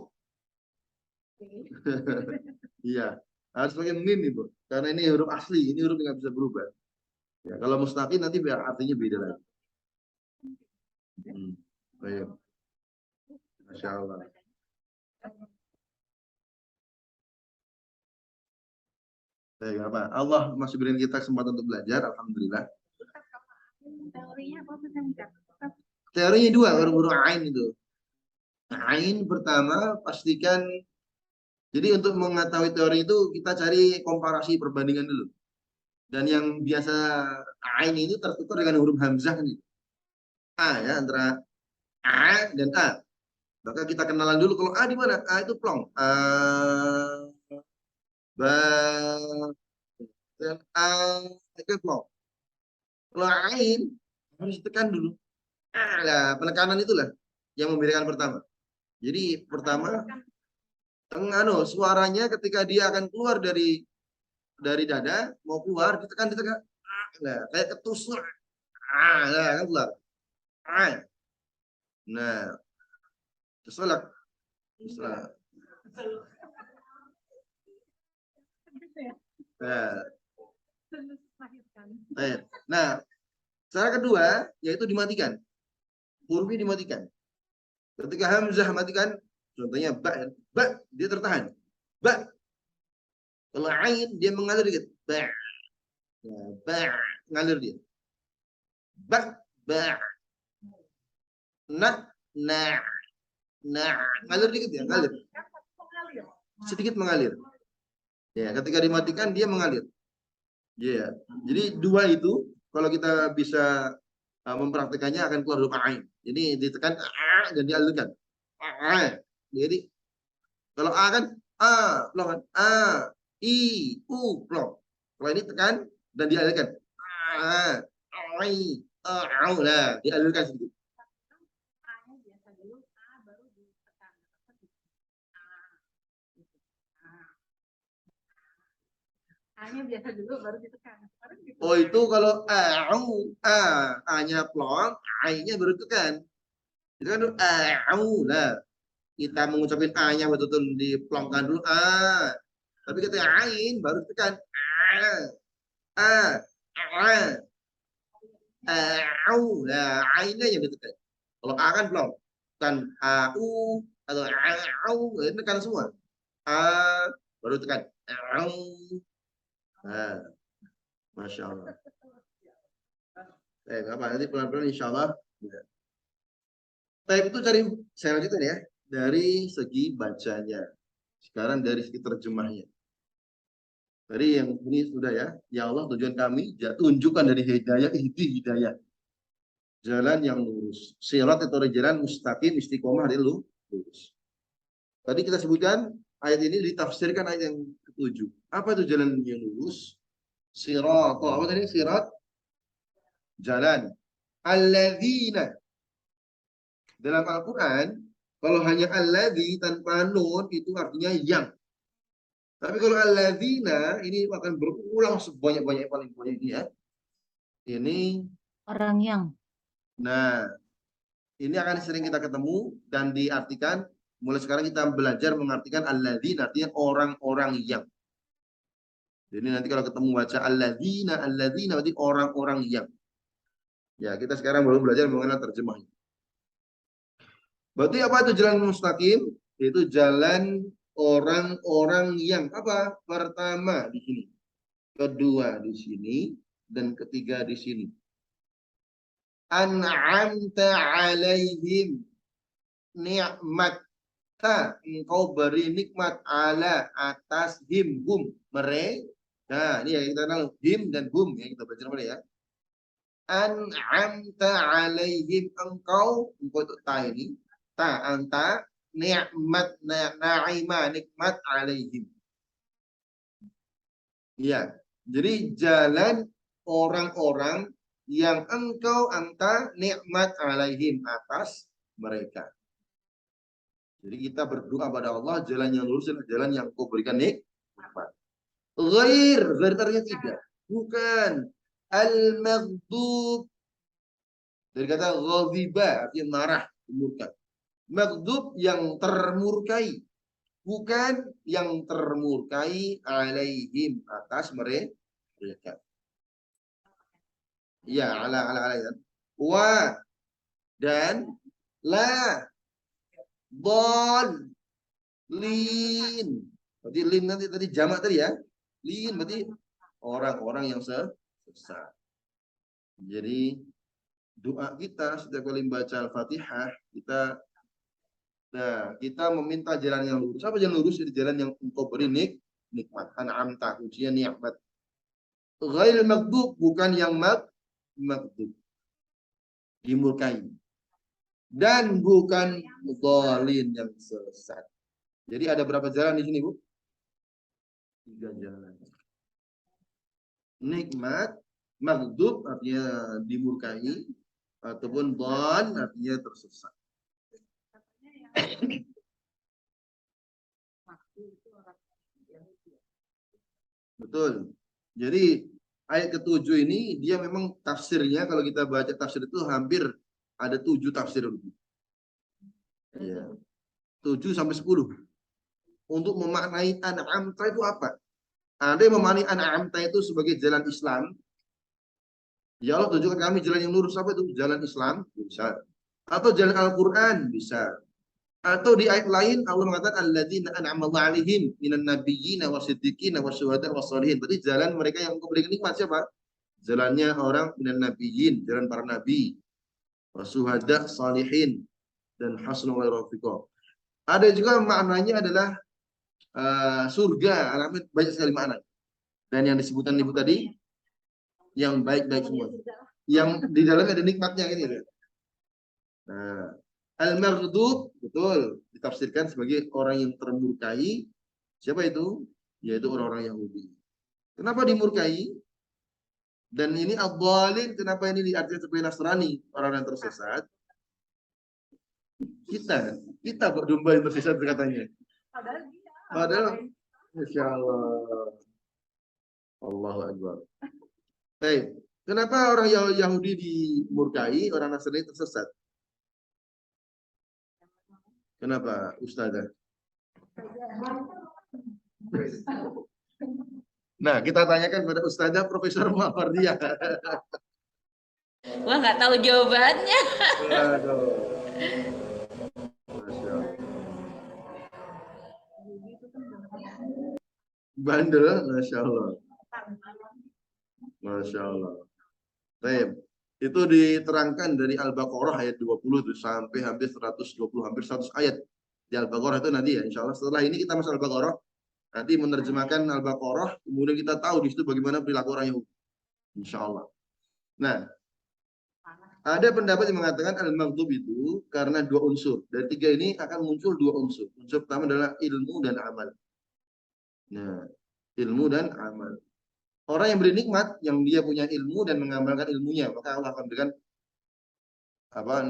iya, harus pakai mim Ibu. Karena ini huruf asli, ini huruf nggak bisa berubah. Ya, kalau mustaqim nanti artinya beda lagi. Baik. Masya Allah. Baik, apa? Allah masih berikan kita kesempatan untuk belajar, alhamdulillah. Teorinya apa sih? Teorinya dua, huruf ain itu. Ain pertama pastikan. Jadi untuk mengetahui teori itu kita cari komparasi perbandingan dulu. Dan yang biasa ain itu tertukar dengan huruf hamzah nih. A ya, antara A dan A. Maka kita kenalan dulu kalau A di mana? A itu plong. A, ba, dan A itu plong. Kalau ain harus ditekan dulu. Lah, penekanan itulah yang membedakan pertama. Jadi pertama suaranya ketika dia akan keluar dari dada mau keluar ditekan. Nah, kayak ketusuk. Nah, kan keluar. Nah, keselak. Nah, cara kedua yaitu dimatikan. Hurufnya dimatikan. Ketika hamzah matikan, contohnya ba dia tertahan. Ba. Kalau ain dia mengalir dikit. Ba. Nah, ba ngalir dia. Ba na ngalir dikit ya, ngalir. Sedikit mengalir. Ya, ketika dimatikan dia mengalir. Ya. Jadi dua itu kalau kita bisa mempraktikannya akan keluar huruf ain. Jadi ditekan a dan dialirkan. Jadi kalau a kan a, plong kan a, i, u, plong. Kalau ini tekan dan dialirkan. A, ai, au lah, dialirkan sedikit. A-nya biasa dulu baru ditekan. Oh itu kalau A-nya plong, A-nya baru tekan. Itu kan au lah. Kita mengucapkan A-nya betul-betul diplongkan dulu A. Tapi ketika ain baru tekan au lah, ainnya yang ditekan. Kalau A kan plong. Kan au atau au ini tekan semua. A baru tekan au. Nah, Masya Allah. Apa nanti pelan-pelan insya Allah. Type itu cari saya lanjutkan ya dari segi bacanya. Sekarang dari segi terjemahnya. Tadi yang ini sudah ya. Ya Allah tujuan kami tunjukkan dari hidayah. Jalan yang lurus. Sirat atau jalan mustaqim istiqomah dari lurus. Tadi kita sebutkan ayat ini ditafsirkan ayat yang ke-7. Apa itu jalan yang lurus? Sirat. Apa tadi sirat? jalan. Alladzina. Dalam Al-Quran, kalau hanya alladzi tanpa nun itu artinya yang. Tapi kalau alladzina ini akan berulang sebanyak-banyak paling banyak ini ya. Ini, Orang yang. nah, ini akan sering kita ketemu dan diartikan. Mulai sekarang kita belajar mengartikan alladzina artinya orang-orang yang. Jadi nanti kalau ketemu baca alladzina berarti orang-orang yang. Ya, kita sekarang baru belajar mengenal terjemahnya. Berarti apa itu jalan mustaqim? Itu jalan orang-orang yang apa? Pertama di sini, kedua di sini, dan ketiga di sini. An'amta alaihim, nikmat. Engkau beri nikmat ala atas hum mereka. Nah, ini yang kita tahu him dan hum yang kita baca namanya ya. An'amta alaihim, engkau itu ta ini. Ta anta nikmat na'ima nikmat alaihim. Iya. Jadi jalan orang-orang yang engkau anta nikmat alaihim atas mereka. Jadi kita berdoa pada Allah jalan yang lurus adalah jalan yang kau berikan nikmat. Ghair artinya tidak, bukan al-maghdub dari kata ghadiba artinya marah, murka. Maghdub yang termurkai, bukan yang termurkai alaihim atas mereka. Ya, ala ya. Wa dan la lin. Berarti lin nanti tadi jamak tadi ya. Lin berarti orang-orang yang sesat. Jadi doa kita setiap kali membaca Al-Fatihah kita meminta jalan yang lurus. Apa jalan lurus? Jadi jalan yang engkau beri nikmat. An'amta ujian nikmat. Ghairil maghdub bukan yang maghdub. Dimurkai. Dan bukan dhalin yang sesat. Jadi ada berapa jalan di sini, Bu? 3 jalan. Nikmat, maghdub artinya dimurkai, ataupun dhal artinya tersesat. Betul. Jadi ayat ke-7 ini dia memang tafsirnya kalau kita baca tafsir itu hampir ada 7 tafsir. Ya. 7 sampai 10. Untuk memaknai an'amta itu apa? Ada yang memaknai an'amta itu sebagai jalan Islam. Ya Allah tunjukkan kami jalan yang lurus, apa itu? Jalan Islam, bisa. Atau jalan Al-Quran, bisa. Atau di ayat lain Allah mengatakan alladzina an'ama Allahu 'alaihim minan nabiyyina wasiddiqina wasyuhada wassalihin. Berarti jalan mereka yang memberikan nikmat siapa? Jalannya orang minan nabiyyin, jalan para nabi. Wasyuhada salihin dan hasnul rafiqah. Ada juga maknanya adalah surga, alamat banyak sekali makna. Dan yang disebutkan ibu tadi yang baik-baik semua. Yang di dalamnya ada nikmatnya gitu. Nah, al-maghdub betul ditafsirkan sebagai orang yang termurkai. Siapa itu? Yaitu orang-orang Yahudi. Kenapa dimurkai? Dan ini ad-dhalin, kenapa ini diartikan sebagai Nasrani, orang yang tersesat? Kita berdomba yang tersesat katanya. Padahal Masya Allah. Allahu Akbar. Baik. Kenapa orang Yahudi dimurkai, orang Nasrani tersesat? Kenapa, Ustazah? Nah, kita tanyakan pada Ustazah Profesor Muhammadiah. Wah, nggak tahu jawabannya. Aduh. Masya Allah. Bandel, Masya Allah. Masya Allah. Baik. Itu diterangkan dari Al-Baqarah ayat 20 itu sampai hampir 120, hampir 100 ayat di Al-Baqarah itu nanti ya. Insya Allah setelah ini kita masuk Al-Baqarah. Nanti menerjemahkan Al-Baqarah, kemudian kita tahu di situ bagaimana perilaku orang Yahudi. Insya Allah. Nah, ada pendapat yang mengatakan al-maghdub itu karena 2 unsur. Dari 3 ini akan muncul 2 unsur. Unsur pertama adalah ilmu dan amal. Nah, ilmu dan amal. Orang yang beri nikmat, yang dia punya ilmu dan mengamalkan ilmunya, maka Allah akan berikan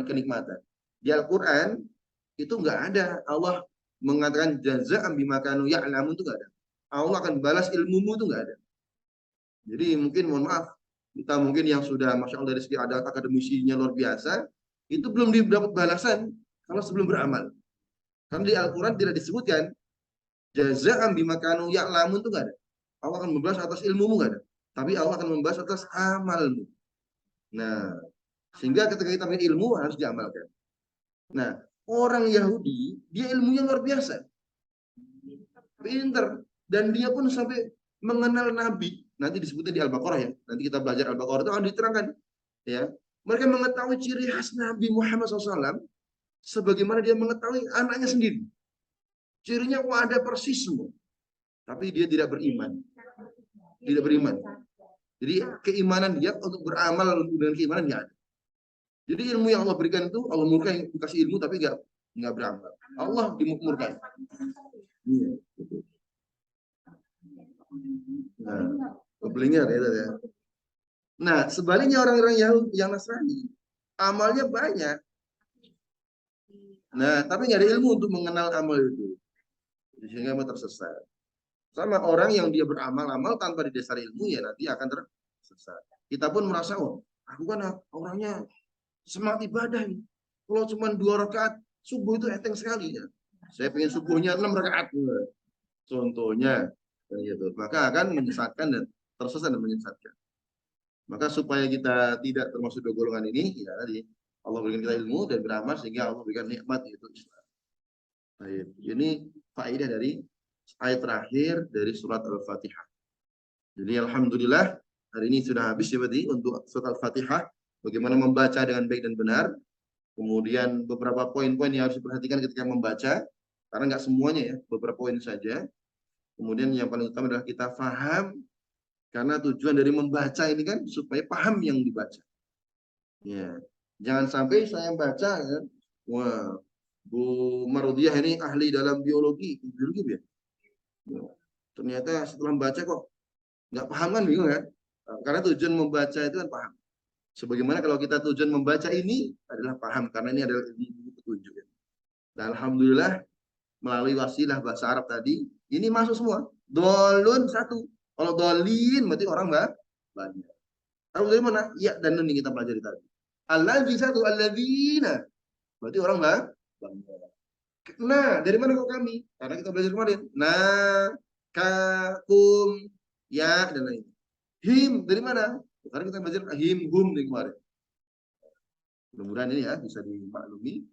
kenikmatan. Di Al-Quran itu nggak ada Allah mengatakan jazaa'an bima kanu ya'lamun, itu nggak ada. Allah akan balas ilmumu, itu nggak ada. Jadi mungkin mohon maaf, kita mungkin yang sudah masya Allah dari segi ada akademisinya luar biasa, itu belum dapat balasan kalau sebelum beramal. Karena di Al-Quran tidak disebutkan jazaa'an bima kanu ya'lamun, itu nggak ada. Allah akan membalas atas ilmumu, nggak ada. Tapi Allah akan membalas atas amalmu. Nah, sehingga ketika kita punya ilmu harus diamalkan. Nah, orang Yahudi, dia ilmunya luar biasa. Pinter. Dan dia pun sampai mengenal Nabi. Nanti disebutnya di Al-Baqarah ya. Nanti kita belajar Al-Baqarah itu akan diterangkan. Ya. Mereka mengetahui ciri khas Nabi Muhammad SAW sebagaimana dia mengetahui anaknya sendiri. Cirinya ada persis semua. Tapi dia tidak beriman. Tidak beriman. Jadi keimanan dia untuk beramal dengan keimanan dia ada. Jadi ilmu yang Allah berikan itu, Allah murkai, dikasih ilmu tapi nggak beramal. Allah dimurkai. Iya. Nah, keblinger ya. Nah, sebaliknya orang-orang Yahudi yang Nasrani, amalnya banyak. Nah, tapi nggak ada ilmu untuk mengenal amal itu. Sehingga tersesat. Sama orang yang dia beramal-amal tanpa didasari ilmu, ya nanti akan tersesat. Kita pun merasa, oh, aku kan orangnya semangat ibadah nih. Kalau cuma 2 rakaat subuh itu enteng sekali ya. Saya pengen subuhnya 6 rakaat. Contohnya gitu. Maka akan menyesatkan dan tersesat dan menyesatkan. Maka supaya kita tidak termasuk 2 golongan ini, ya tadi Allah berikan kita ilmu dan beramal sehingga Allah berikan nikmat, yaitu Islam. Baik. Ini faedah dari ayat terakhir dari surat Al-Fatihah. Jadi alhamdulillah hari ini sudah habis ya berarti untuk surat Al-Fatihah. Bagaimana membaca dengan baik dan benar. Kemudian beberapa poin-poin yang harus diperhatikan ketika membaca. Karena nggak semuanya ya, beberapa poin saja. Kemudian yang paling utama adalah kita paham. Karena tujuan dari membaca ini kan supaya paham yang dibaca. Ya. Jangan sampai saya baca kan, wah, Bu Marudiyah ini ahli dalam biologi ya. Ternyata setelah membaca kok nggak paham kan, bingung kan? Karena tujuan membaca itu kan paham. Sebagaimana kalau kita tujuan membaca ini adalah paham, karena ini adalah ilmu petunjuk. Dan alhamdulillah melalui wasilah bahasa Arab tadi, ini masuk semua. Dolun 1. Kalau dolin berarti orang banyak. Tahu dari mana? Ya, dan nun kita pelajari tadi. Alladzi 1, alladzina. Berarti orang banyak. Nah, dari mana kok kami? Karena kita belajar kemarin. Nah, kum, ya, dan lain. Him, dari mana? Karena kita belajar him, hum dari kemarin. Mudah-mudahan ini ya bisa dimaklumi.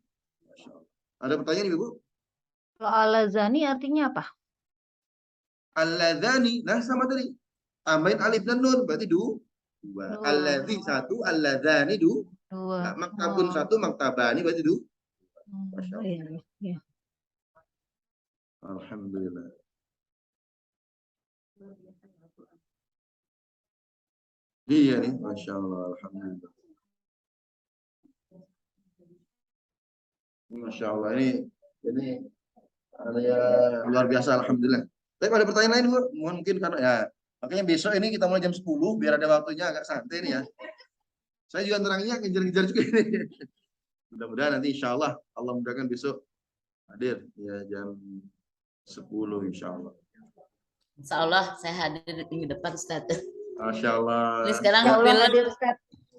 Masya Allah. Ada pertanyaan Ibu? Kalau al-azani artinya apa? Alladzani, nah sama tadi. Tambahin alif dan nun, berarti 2. Alladzi 1, alladzani 2. Nah, maktabun 1, maktabani berarti 2. Masya Allah. Iya. Alhamdulillah. Iya nih, Masya Allah, alhamdulillah. Masya Allah, ini luar biasa, alhamdulillah. Tapi ada pertanyaan lain, Bu? Mungkin karena ya, makanya besok ini kita mulai jam 10 biar ada waktunya agak santai nih ya. Saya juga terangnya ngejar-ngejar juga ini. Mudah-mudahan nanti insya Allah mudahkan besok hadir ya jam 10 insya Allah. Insya Allah saya hadir di minggu depan, Ustaz. Masya Allah. Ini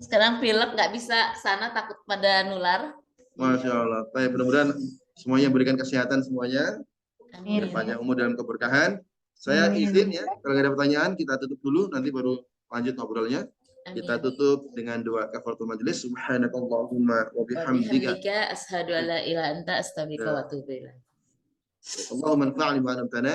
sekarang pilek nggak bisa sana, takut pada nular. Masya Allah. Baik, mudah-mudahan semuanya berikan kesehatan semuanya. Amin. Panjang umur dalam keberkahan. Saya izin ya, kalau ada pertanyaan kita tutup dulu, nanti baru lanjut ngobrolnya. Kita tutup dengan doa kafaratul majelis. Subhanakallahumma wa bihamdika asyhadu an la ilaha illa anta astaghfiruka wa atubu ilaik. Allahumma anfa'na bima 'allamtana,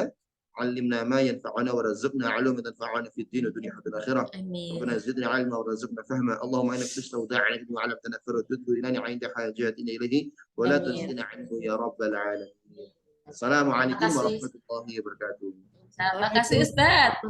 'allimna ma yanfa'una warzuqna 'ilman yanfa'una fid din wa dunya wa akhirah. Amin. ربنا زدنا علما وارزقنا فهما اللهم انك تستودعنا بما علمتنا فردده الينا عند حاجاتنا اليه ولا تنسنا عنه يا رب العالمين. Assalamualaikum warahmatullahi wabarakatuh. Terima kasih Ustaz.